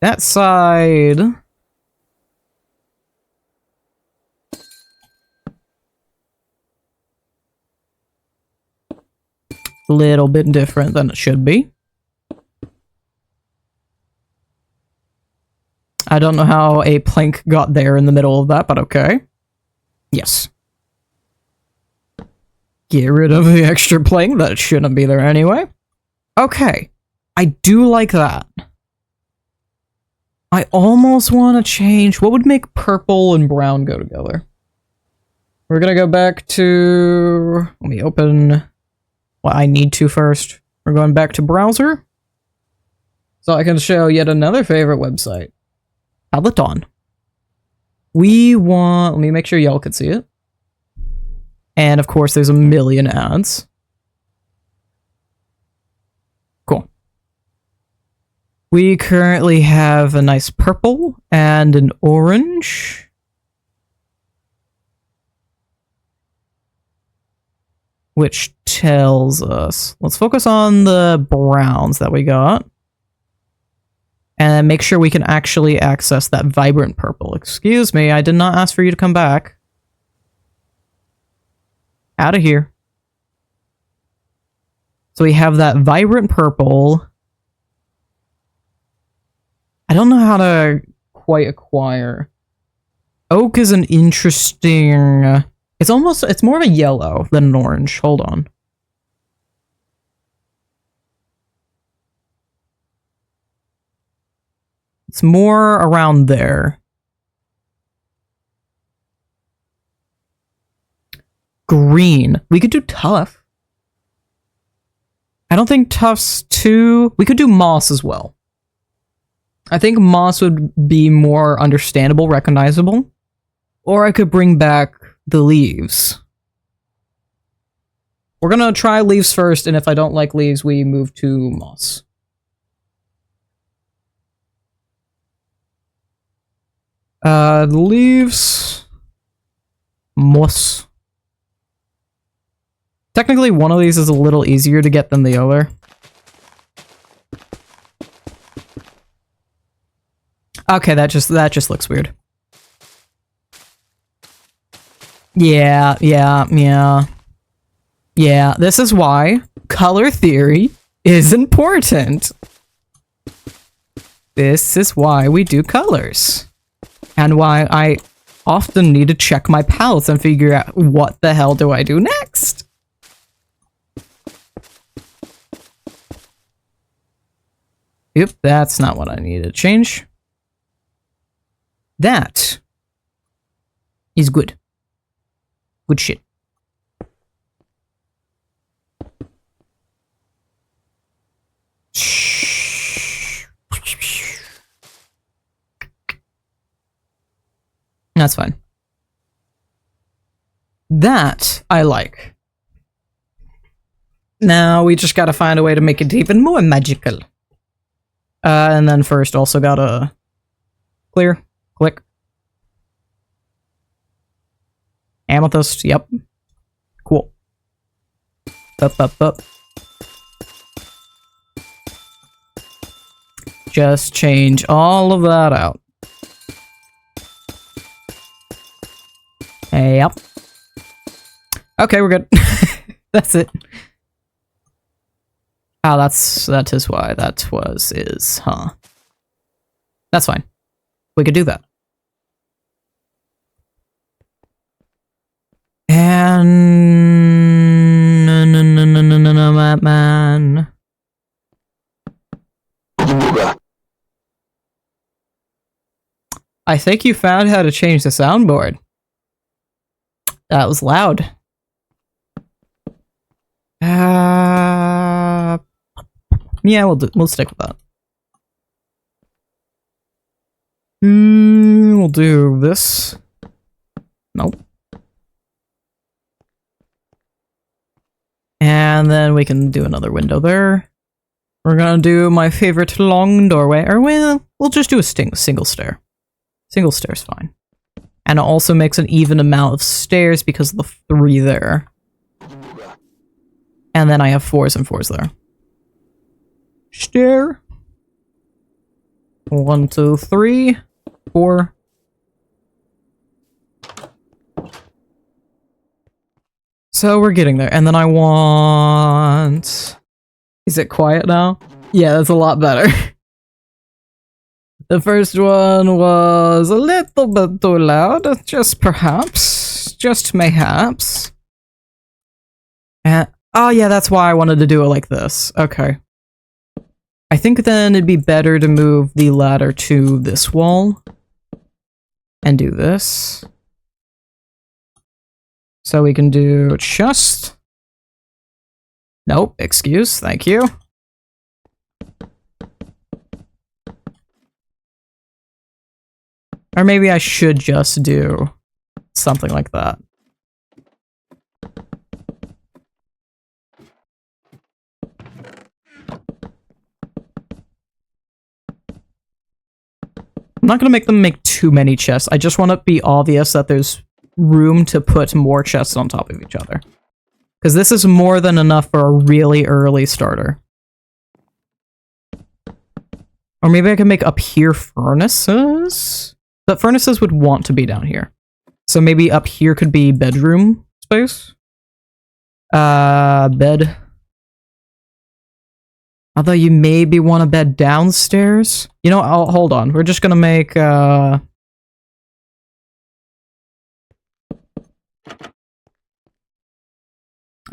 That side... little bit different than it should be. I don't know how a plank got there in the middle of that, but okay. Yes. Get rid of the extra plank, that shouldn't be there anyway. Okay. I do like that. I almost want to change... What would make purple and brown go together? We're gonna go back to... Let me open... what I need to first. We're going back to browser. So I can show yet another favorite website. Peloton. We want... Let me make sure y'all can see it. And of course there's a million ads. Cool. We currently have a nice purple and an orange. Which tells us... Let's focus on the browns that we got. And make sure we can actually access that vibrant purple. Excuse me, I did not ask for you to come back. Out of here. So we have that vibrant purple. I don't know how to quite acquire. Oak is an interesting... It's more of a yellow than an orange. Hold on. It's more around there. Green. We could do tough. I don't think tough's too... We could do moss as well. I think moss would be more understandable, recognizable. Or I could bring back the leaves. We're gonna try leaves first, and if I don't like leaves, we move to moss. Leaves. Moss. Technically, one of these is a little easier to get than the other. Okay, that just looks weird. Yeah, this is why color theory is important. This is why we do colors. And why I often need to check my palettes and figure out what the hell do I do next. Yep, that's not what I need to change. That is good. Good shit. That's fine. That I like. Now we just gotta find a way to make it even more magical. And then first also gotta clear, click. Amethyst, yep. Cool. Up. Just change all of that out. Yep. Okay, we're good. That's it. Oh, that is why that is, huh? That's fine. We could do that. And no, man. I think you found how to change the soundboard. That was loud. Yeah, we'll stick with that. We'll do this. Nope. And then we can do another window there. We're gonna do my favorite long doorway, or we'll just do a single stair. Single stair's fine. And it also makes an even amount of stairs because of the 3 there. And then I have 4s and 4s there. Stair. 1, 2, 3, 4. So we're getting there. And then I want... Is it quiet now? Yeah, that's a lot better. The first one was a little bit too loud, just perhaps, just mayhaps. And, oh yeah, that's why I wanted to do it like this. Okay. I think then it'd be better to move the ladder to this wall and do this. So we can do chest. Nope, excuse, thank you. Or maybe I should just do something like that. I'm not gonna make them make too many chests. I just want to be obvious that there's room to put more chests on top of each other. Because this is more than enough for a really early starter. Or maybe I can make up here furnaces? But furnaces would want to be down here. So maybe up here could be bedroom space? Bed. Although you maybe want a bed downstairs? You know, hold on. We're just gonna make, I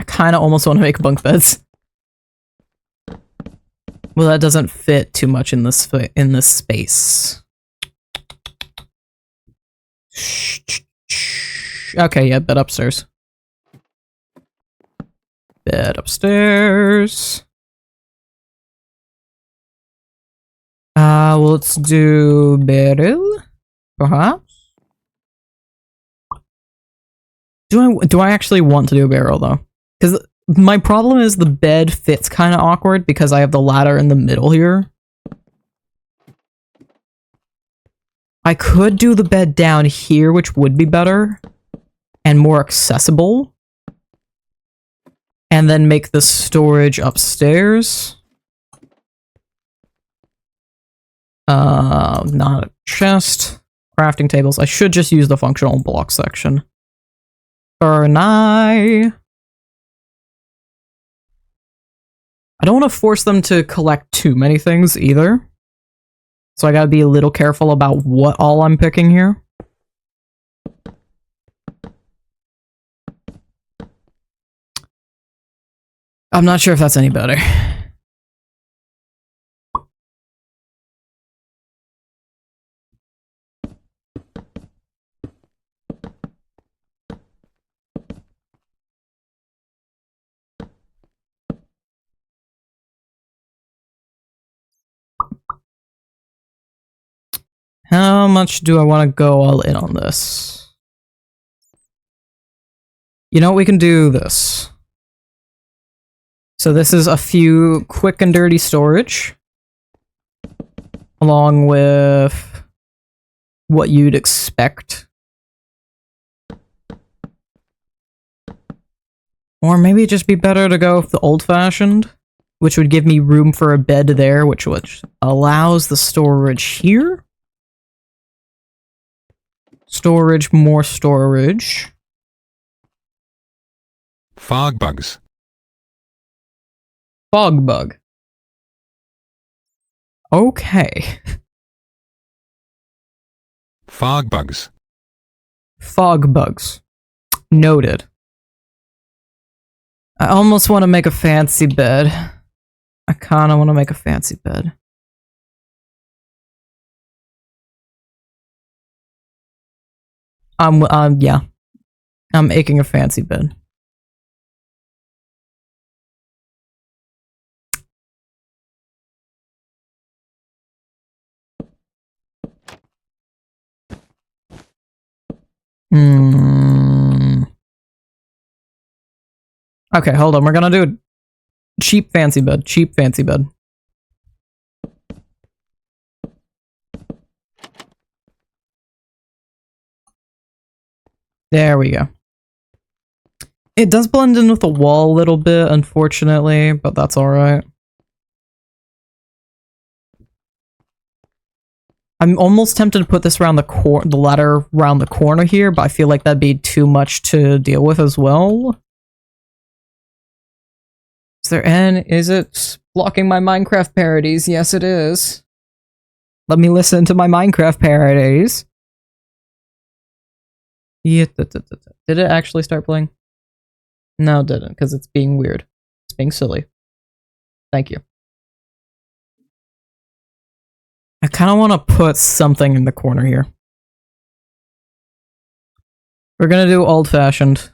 kinda almost want to make bunk beds. Well, that doesn't fit too much in this space. Okay, yeah, bed upstairs. Bed upstairs. Well, let's do barrel, perhaps. Do I actually want to do a barrel though? Because My problem is the bed fits kind of awkward because I have the ladder in the middle here. I could do the bed down here, which would be better and more accessible. And then make the storage upstairs. Not a chest. Crafting tables. I should just use the functional block section. I don't want to force them to collect too many things either. So I gotta be a little careful about what all I'm picking here. I'm not sure if that's any better. How much do I want to go all in on this? You know, we can do this. So this is a few quick and dirty storage. Along with what you'd expect. Or maybe it'd just be better to go with the old-fashioned, which would give me room for a bed there, which allows the storage here. Storage, more storage. Fog bugs. Fog bug. Okay. Fog bugs. Fog bugs. Noted. I almost want to make a fancy bed. I kind of want to make a fancy bed. Yeah. I'm making a fancy bed. Okay, hold on. We're gonna do a cheap fancy bed. Cheap fancy bed. There we go. It does blend in with the wall a little bit, unfortunately, but that's alright. I'm almost tempted to put this around the ladder around the corner here, but I feel like that'd be too much to deal with as well. Is it blocking my Minecraft parodies? Yes, it is. Let me listen to my Minecraft parodies. Yeah, did it actually start playing? No, it didn't, because it's being weird. It's being silly. Thank you. I kind of want to put something in the corner here. We're gonna do old-fashioned.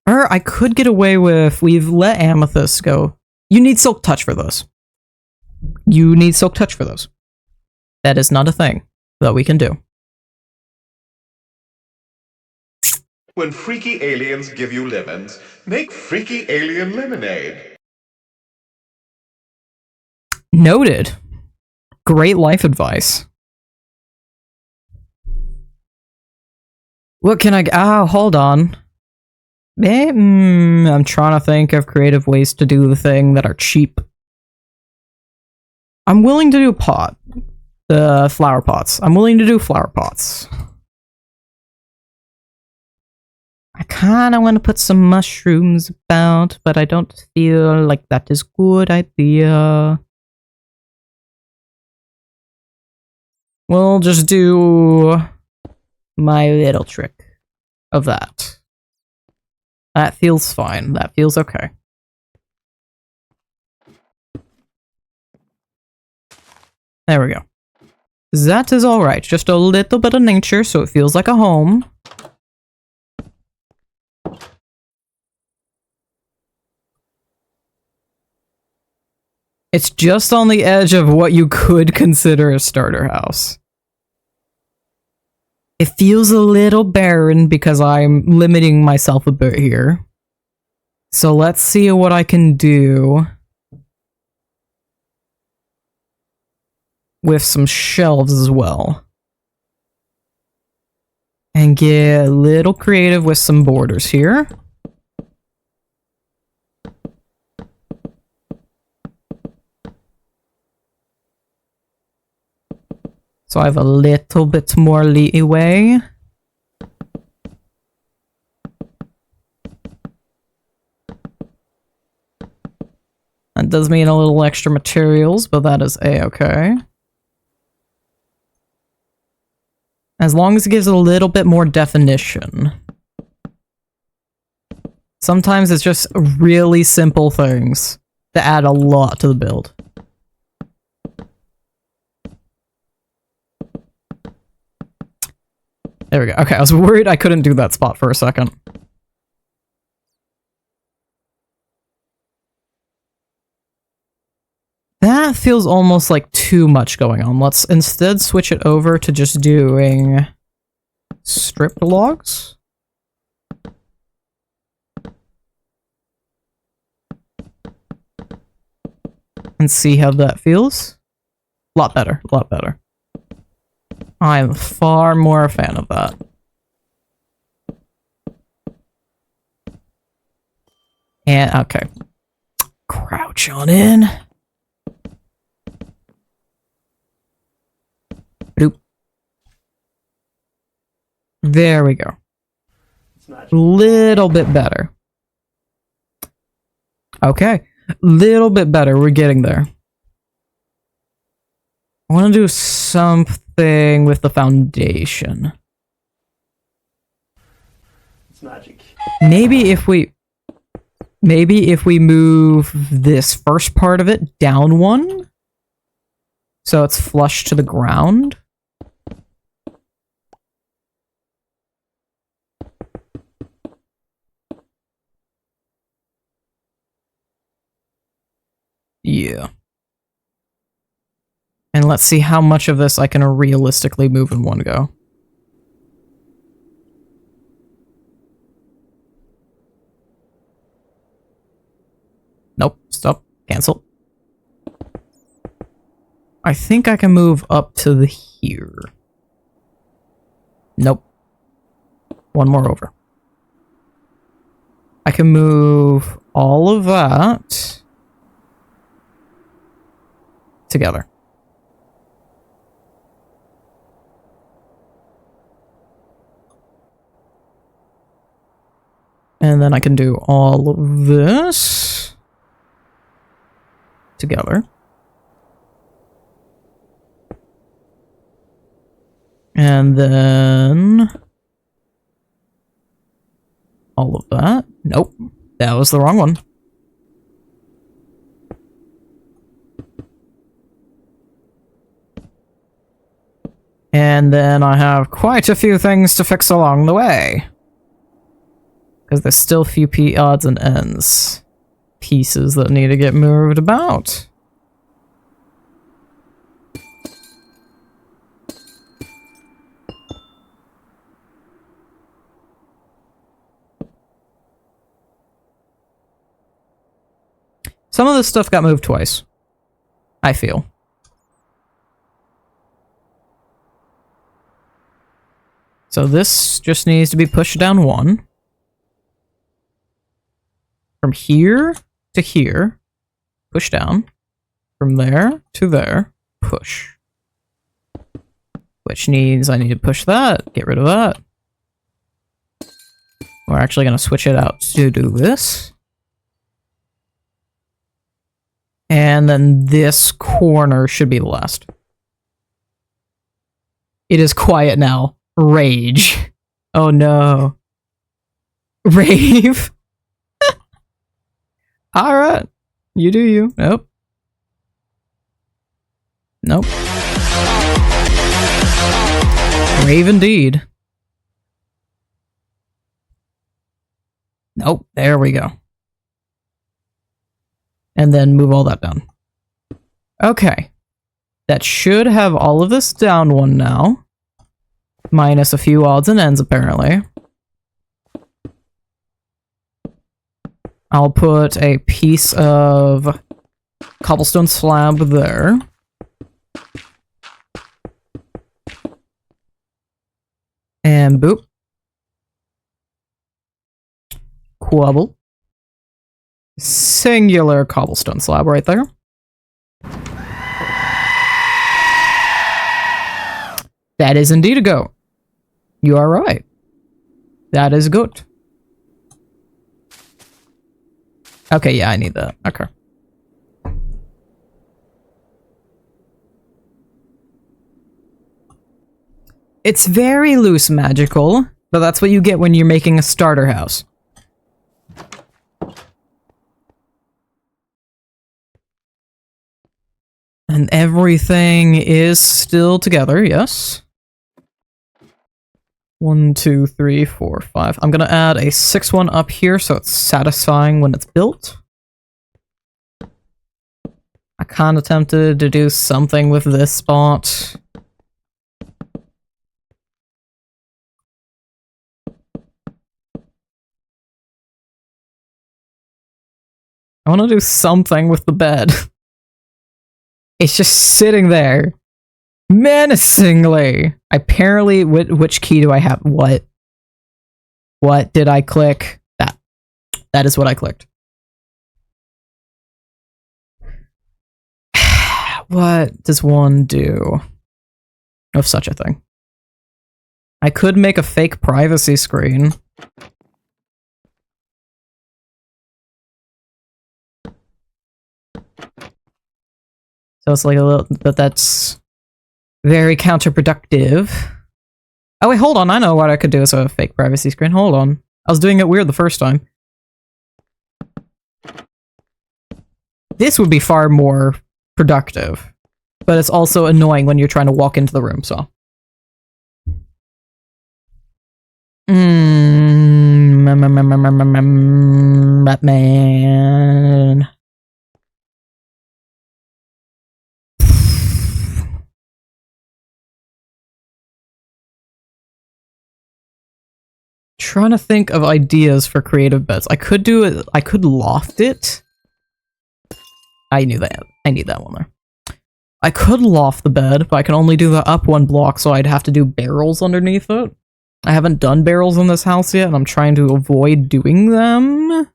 Or I could get away with, we've let Amethyst go. You need Silk Touch for those. You need Silk Touch for those. That is not a thing that we can do. When freaky aliens give you lemons, make freaky alien lemonade. Noted. Great life advice. What can I... Oh, hold on. I'm trying to think of creative ways to do the thing that are cheap. I'm willing to do flower pots. I'm willing to do flower pots. I kind of want to put some mushrooms about, but I don't feel like that is a good idea. We'll just do my little trick of that. That feels fine. That feels okay. There we go. That is alright. Just a little bit of nature so it feels like a home. It's just on the edge of what you could consider a starter house. It feels a little barren because I'm limiting myself a bit here. So let's see what I can do with some shelves as well. And get a little creative with some borders here. So I have a little bit more leeway. That does mean a little extra materials, but that is a-okay. As long as it gives a little bit more definition. Sometimes it's just really simple things that add a lot to the build. There we go. Okay, I was worried I couldn't do that spot for a second. That feels almost like too much going on. Let's instead switch it over to just doing stripped logs. And see how that feels. A lot better, a lot better. I'm far more a fan of that. And, okay. Crouch on in. Bloop. There we go. Little bit better. Okay. Little bit better. We're getting there. I want to do something with the foundation. It's magic. Maybe if we move this first part of it down one, so it's flush to the ground. Yeah. And let's see how much of this I can realistically move in one go. Nope, stop, cancel. I think I can move up to the here. Nope. One more over. I can move all of that together. And then I can do all of this together. And then all of that. Nope, that was the wrong one. And then I have quite a few things to fix along the way. Because there's still a few odds and ends pieces that need to get moved about. Some of this stuff got moved twice, I feel. So this just needs to be pushed down one. From here to here, push down. From there to there, push. Which means I need to push that, get rid of that. We're actually going to switch it out to do this. And then this corner should be the last. It is quiet now. Rage. Oh no. Rave. Alright. You do you. Nope. Nope. Rave indeed. Nope. There we go. And then move all that down. Okay. That should have all of this down one now. Minus a few odds and ends, apparently. I'll put a piece of cobblestone slab there. And boop. Quabble. Singular cobblestone slab right there. That is indeed a goat. You are right. That is good. Okay, yeah, I need that. Okay. It's very loose magical, but that's what you get when you're making a starter house. And everything is still together, yes. 1, 2, 3, 4, 5. I'm gonna add a 6th one up here so it's satisfying when it's built. I kinda tempted to do something with this spot. I wanna do something with the bed. It's just sitting there. Menacingly! Apparently, which key do I have? What? What did I click? That. That is what I clicked. What does one do of such a thing? I could make a fake privacy screen. So it's like a little, but that's very counterproductive. Oh wait, hold on, I know what I could do as a fake privacy screen. Hold on. I was doing it weird the first time. This would be far more productive, but it's also annoying when you're trying to walk into the room, so. Batman. Trying to think of ideas for creative beds. I could do it. I could loft it. I knew that. I need that one there. I could loft the bed, but I can only do the up one block, so I'd have to do barrels underneath it. I haven't done barrels in this house yet, and I'm trying to avoid doing them.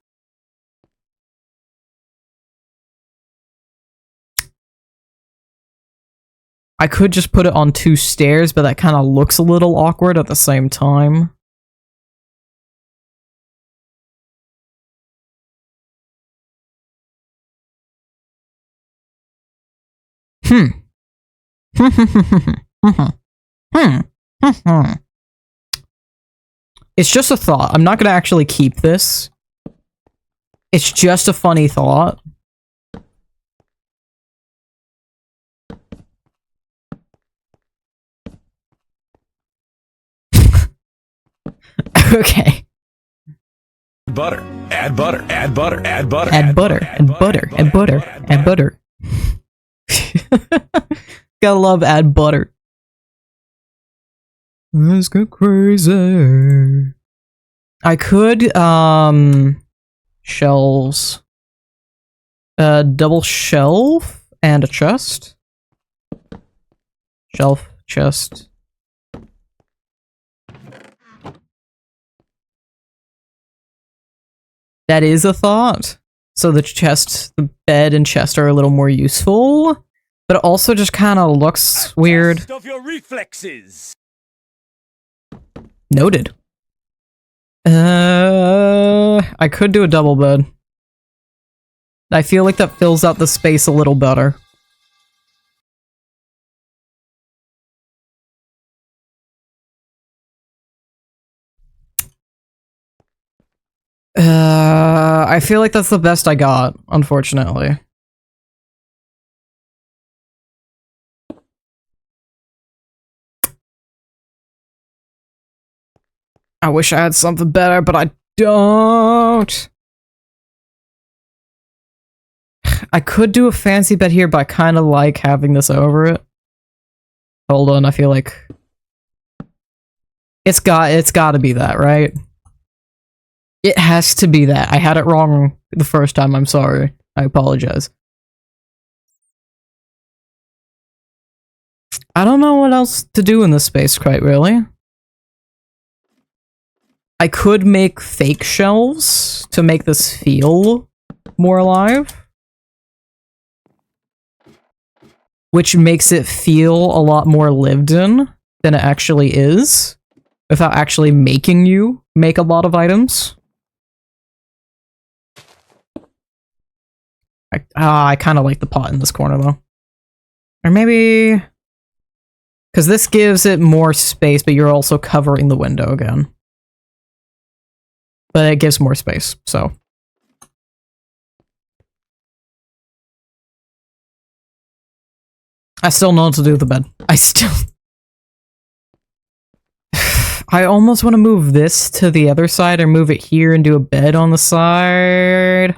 I could just put it on 2 stairs, but that kind of looks a little awkward at the same time. It's just a thought. I'm not gonna actually keep this. It's just a funny thought. Okay. Butter. Add butter. Add butter. Add butter. Add butter. And butter. And butter. And butter. Gotta love add butter. Let's go crazy. I could, shelves. Double shelf and a chest. Shelf, chest. That is a thought. So the chest, the bed and chest are a little more useful, but it also just kind of looks weird. Test of your reflexes. Noted. I could do a double bed. I feel like that fills out the space a little better. I feel like that's the best I got, unfortunately. I wish I had something better, but I don't. I could do a fancy bed here, but I kind of like having this over it. Hold on, I feel like... It's got to be that, right? It has to be that. I had it wrong the first time. I'm sorry. I apologize. I don't know what else to do in this space, quite really. I could make fake shelves to make this feel more alive. Which makes it feel a lot more lived in than it actually is. Without actually making you make a lot of items. I kind of like the pot in this corner, though. Or maybe... because this gives it more space, but you're also covering the window again. But it gives more space, so... I still know what to do with the bed. I almost want to move this to the other side, or move it here and do a bed on the side.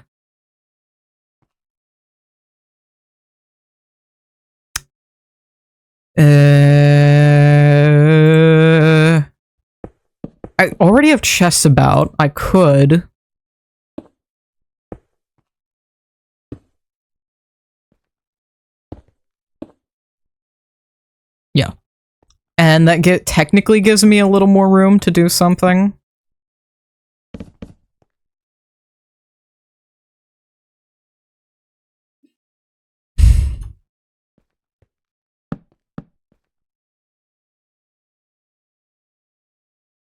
I already have chests about. I could. Yeah. And that technically gives me a little more room to do something.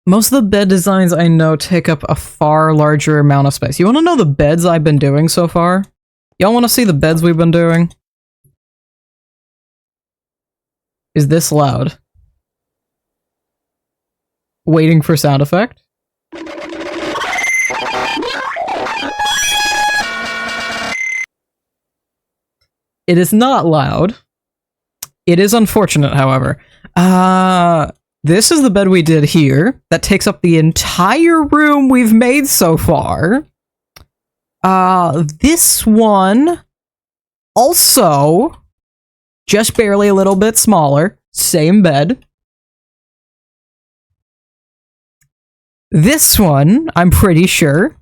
Most of the bed designs I know take up a far larger amount of space. You want to know the beds I've been doing so far? Y'all want to see the beds we've been doing? Is this loud? Waiting for sound effect? It is not loud. It is unfortunate, however. This is the bed we did here. That takes up the entire room we've made so far. This one... also... just barely a little bit smaller. Same bed. This one, I'm pretty sure.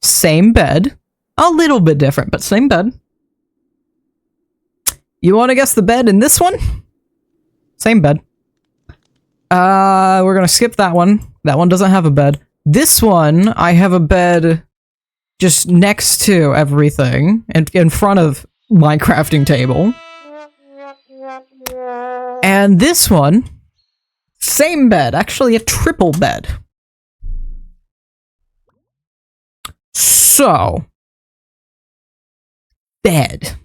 Same bed. A little bit different, but same bed. You want to guess the bed in this one? Same bed. We're gonna skip that one. That one doesn't have a bed. This one, I have a bed just next to everything, and in front of my crafting table. And this one, same bed, actually a triple bed. So, bed.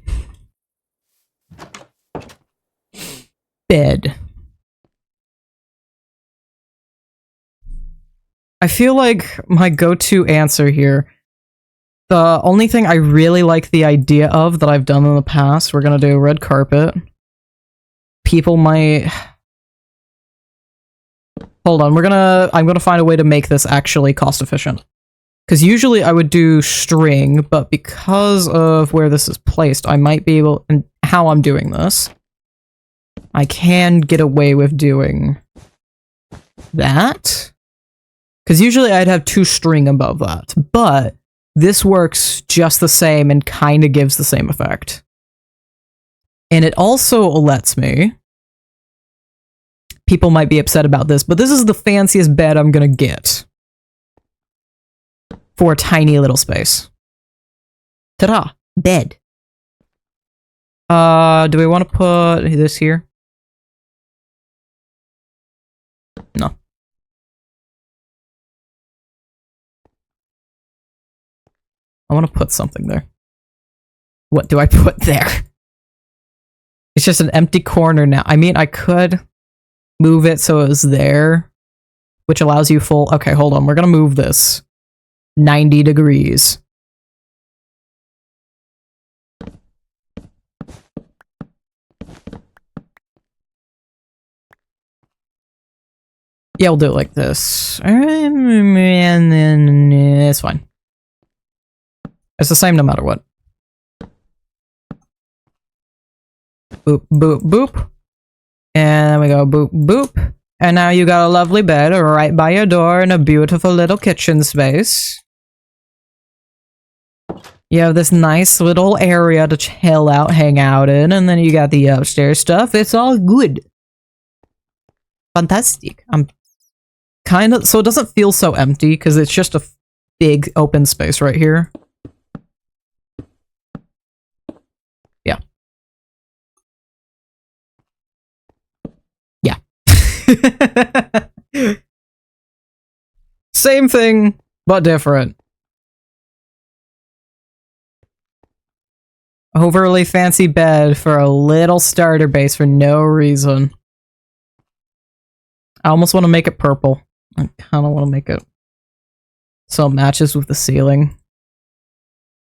Bed. I feel like my go-to answer here, the only thing I really like the idea of that I've done in the past, we're gonna do red carpet. People might... hold on, I'm gonna find a way to make this actually cost efficient. Because usually I would do string, but because of where this is placed, I might be able, and how I'm doing this, I can get away with doing that. Because usually I'd have 2 string above that, but this works just the same and kind of gives the same effect. And it also lets me... people might be upset about this, but this is the fanciest bed I'm gonna get. For a tiny little space. Ta-da! Bed. Do we want to put this here? No. I want to put something there. What do I put there? It's just an empty corner now. I mean, I could move it so it was there, which allows you full... okay, hold on. We're gonna move this 90 degrees. Yeah, we'll do it like this. And then it's fine. It's the same no matter what. Boop, boop, boop. And then we go boop, boop. And now you got a lovely bed right by your door and a beautiful little kitchen space. You have this nice little area to chill out, hang out in, and then you got the upstairs stuff. It's all good. Fantastic. I'm kind of... So it doesn't feel so empty, because it's just a big open space right here. Yeah. Yeah. Same thing, but different. Overly fancy bed for a little starter base for no reason. I almost want to make it purple. I kind of want to make it so it matches with the ceiling.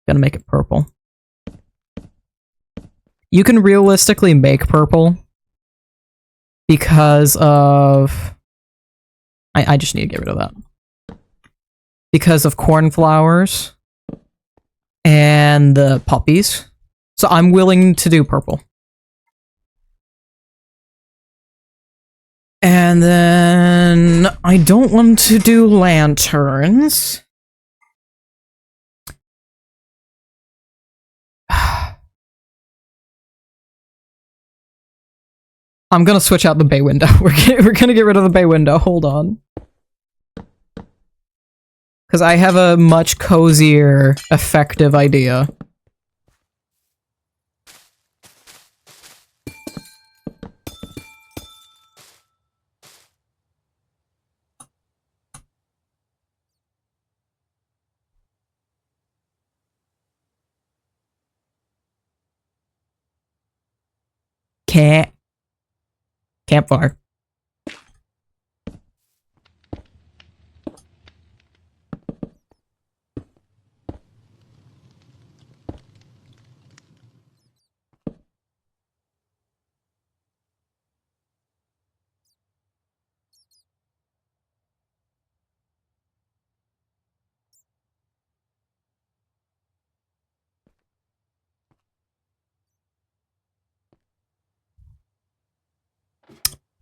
Gonna make it purple. You can realistically make purple because of... I just need to get rid of that. Because of cornflowers and the puppies. So I'm willing to do purple. And then I don't want to do lanterns. I'm gonna switch out the bay window. We're gonna get rid of the bay window. Hold on. Because I have a much cozier, effective idea. Campfire.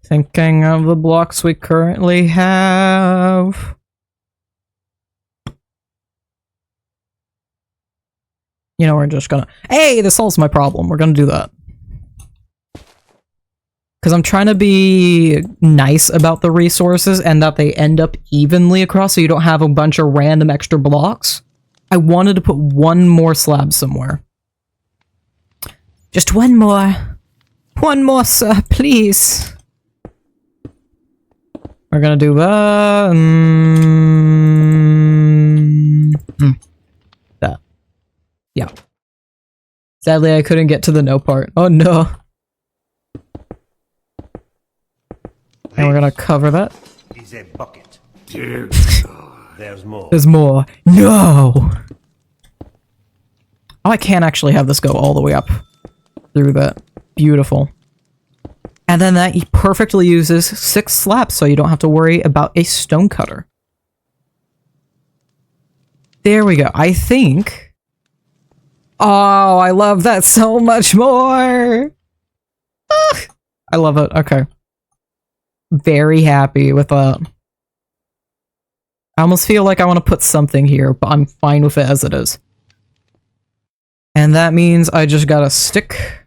Thinking of the blocks we currently have. You know, we're just gonna... Hey, this solves my problem. We're gonna do that. Because I'm trying to be nice about the resources and that they end up evenly across so you don't have a bunch of random extra blocks. I wanted to put one more slab somewhere. Just one more. One more, sir, please. We're gonna do that. That. Yeah. Sadly, I couldn't get to the no part. Oh no. And we're gonna cover that. Is a bucket. There's more. There's more. No! Oh, I can't actually have this go all the way up through that. Beautiful. And then that perfectly uses 6 slabs, so you don't have to worry about a stone cutter. There we go. I think... Oh, I love that so much more! Ah, I love it. Okay. Very happy with that. I almost feel like I want to put something here, but I'm fine with it as it is. And that means I just gotta stick...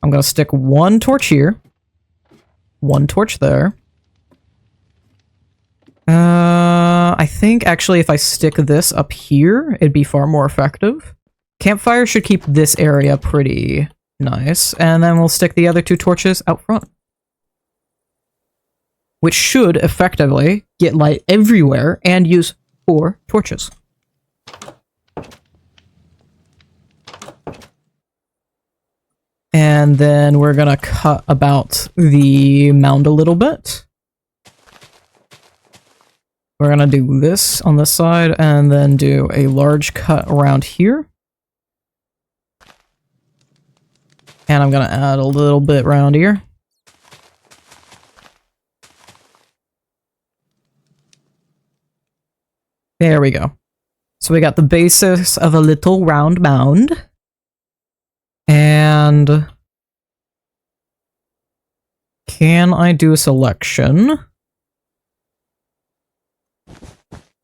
I'm gonna stick 1 torch here. 1 torch there. I think actually if I stick this up here, it'd be far more effective. Campfire should keep this area pretty nice. And then we'll stick the other 2 torches out front. Which should effectively get light everywhere and use 4 torches. And then we're gonna cut about the mound a little bit. We're gonna do this on this side and then do a large cut around here. And I'm gonna add a little bit around here. There we go. So we got the basis of a little round mound. And... Can I do a selection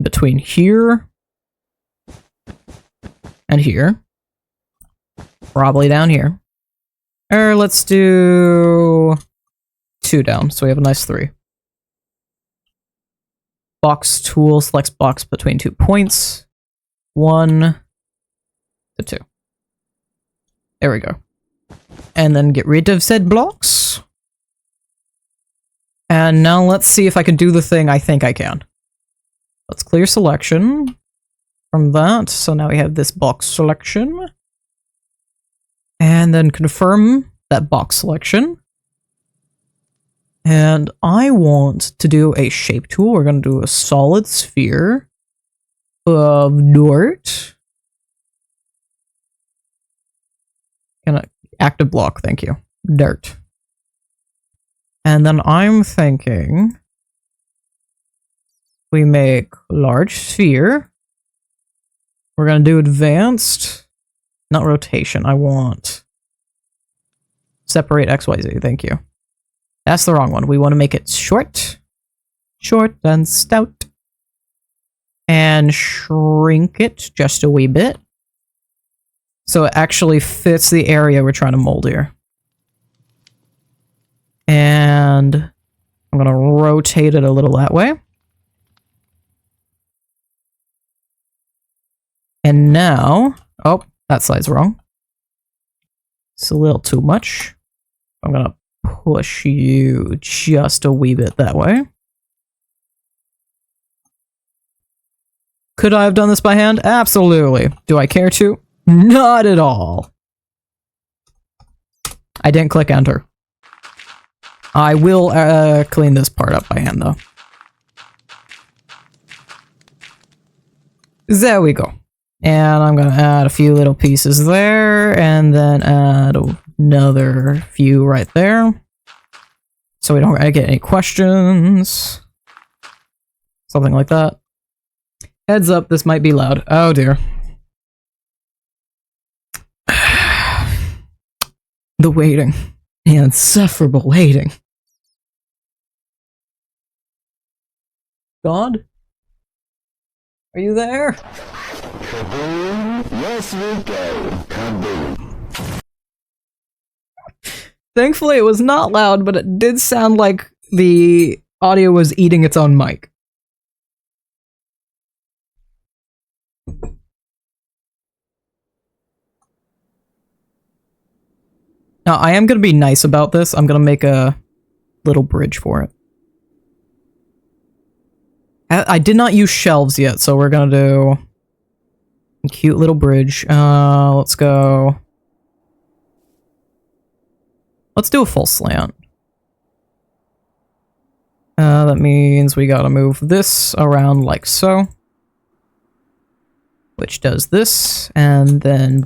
between here and here? Probably down here. Or let's do 2 down, so we have a nice 3. Box tool selects box between 2 points. 1 to 2. There we go. And then get rid of said blocks. And now let's see if I can do the thing I think I can. Let's clear selection from that. So now we have this box selection. And then confirm that box selection. And I want to do a shape tool. We're going to do a solid sphere of dirt. Active block, thank you. Dirt. And then I'm thinking we make large sphere. We're going to do advanced, not rotation. I want separate XYZ, thank you. That's the wrong one. We want to make it short. Short and stout. And shrink it just a wee bit. So it actually fits the area we're trying to mold here. And I'm going to rotate it a little that way. And now... Oh, that side's wrong. It's a little too much. I'm going to push you just a wee bit that way. Could I have done this by hand? Absolutely. Do I care to? Not at all. I didn't click enter. I will clean this part up by hand, though. There we go. And I'm going to add a few little pieces there, and then add another few right there. So we don't get any questions. Something like that. Heads up, this might be loud. Oh dear. The waiting. The insufferable waiting. God? Are you there? Kaboom! Yes, we go. Kaboom. Thankfully, it was not loud, but it did sound like the audio was eating its own mic. Now, I am going to be nice about this. I'm going to make a little bridge for it. I did not use shelves yet, so we're going to do a cute little bridge. Let's go. Let's do a full slant. That means we got to move this around like so. Which does this, and then...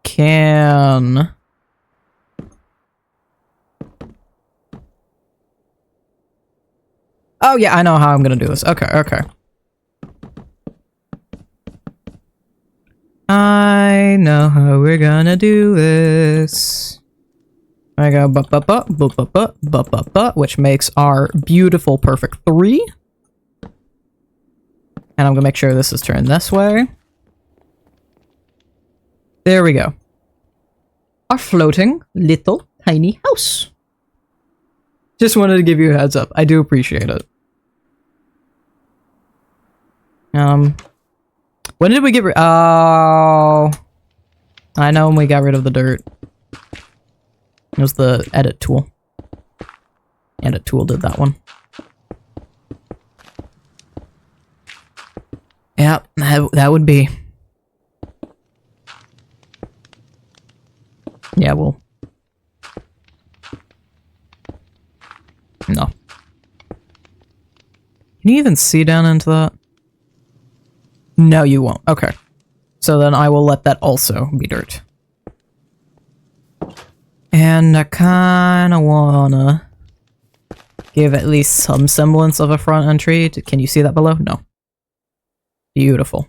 Can... Oh yeah, I know how I'm gonna do this. Okay, okay. I know how we're gonna do this. I go which makes our beautiful perfect 3. And I'm gonna make sure this is turned this way. There we go. Our floating little tiny house. Just wanted to give you a heads up. I do appreciate it. When did we get rid? Oh, I know when we got rid of the dirt. It was the edit tool. Edit tool did that one. Yeah, that would be. Yeah, well. No. Can you even see down into that? No, you won't. Okay. So then I will let that also be dirt. And I kinda wanna give at least some semblance of a front entry. Can you see that below? No. Beautiful.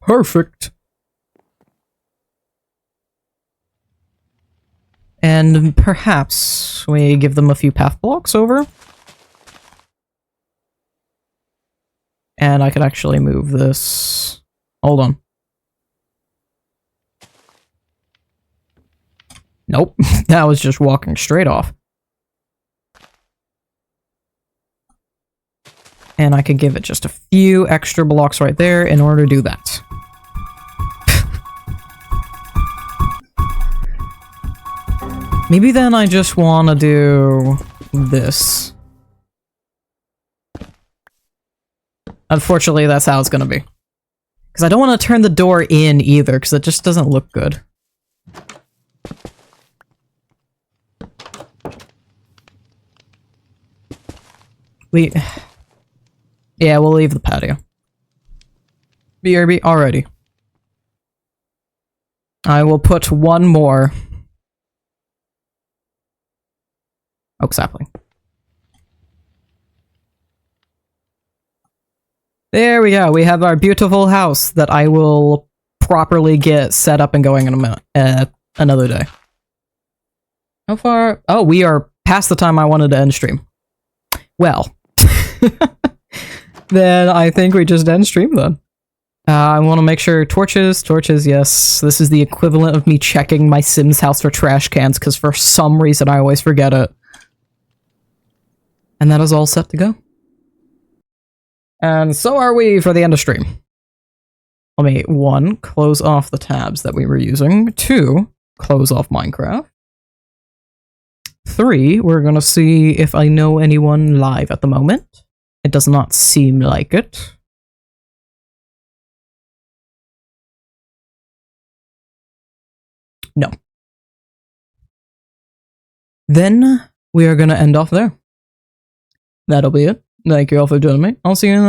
Perfect. And perhaps we give them a few path blocks over. And I could actually move this. Hold on. Nope, that was just walking straight off. And I could give it just a few extra blocks right there in order to do that. Maybe then I just want to do this. Unfortunately, that's how it's going to be. Because I don't want to turn the door in either, because it just doesn't look good. Yeah, we'll leave the patio. BRB, alrighty. I will put one more oak sapling. There we go. We have our beautiful house that I will properly get set up and going in a minute, another day. How far? Oh, we are past the time I wanted to end stream. Well, then I think we just end stream then. I want to make sure torches, yes. This is the equivalent of me checking my Sims house for trash cans, because for some reason I always forget it. And that is all set to go. And so are we for the end of stream. Let me, 1, close off the tabs that we were using. 2, close off Minecraft. 3, we're gonna see if I know anyone live at the moment. It does not seem like it. No. Then we are gonna end off there. That'll be it. Thank you all for joining me. I'll see you in the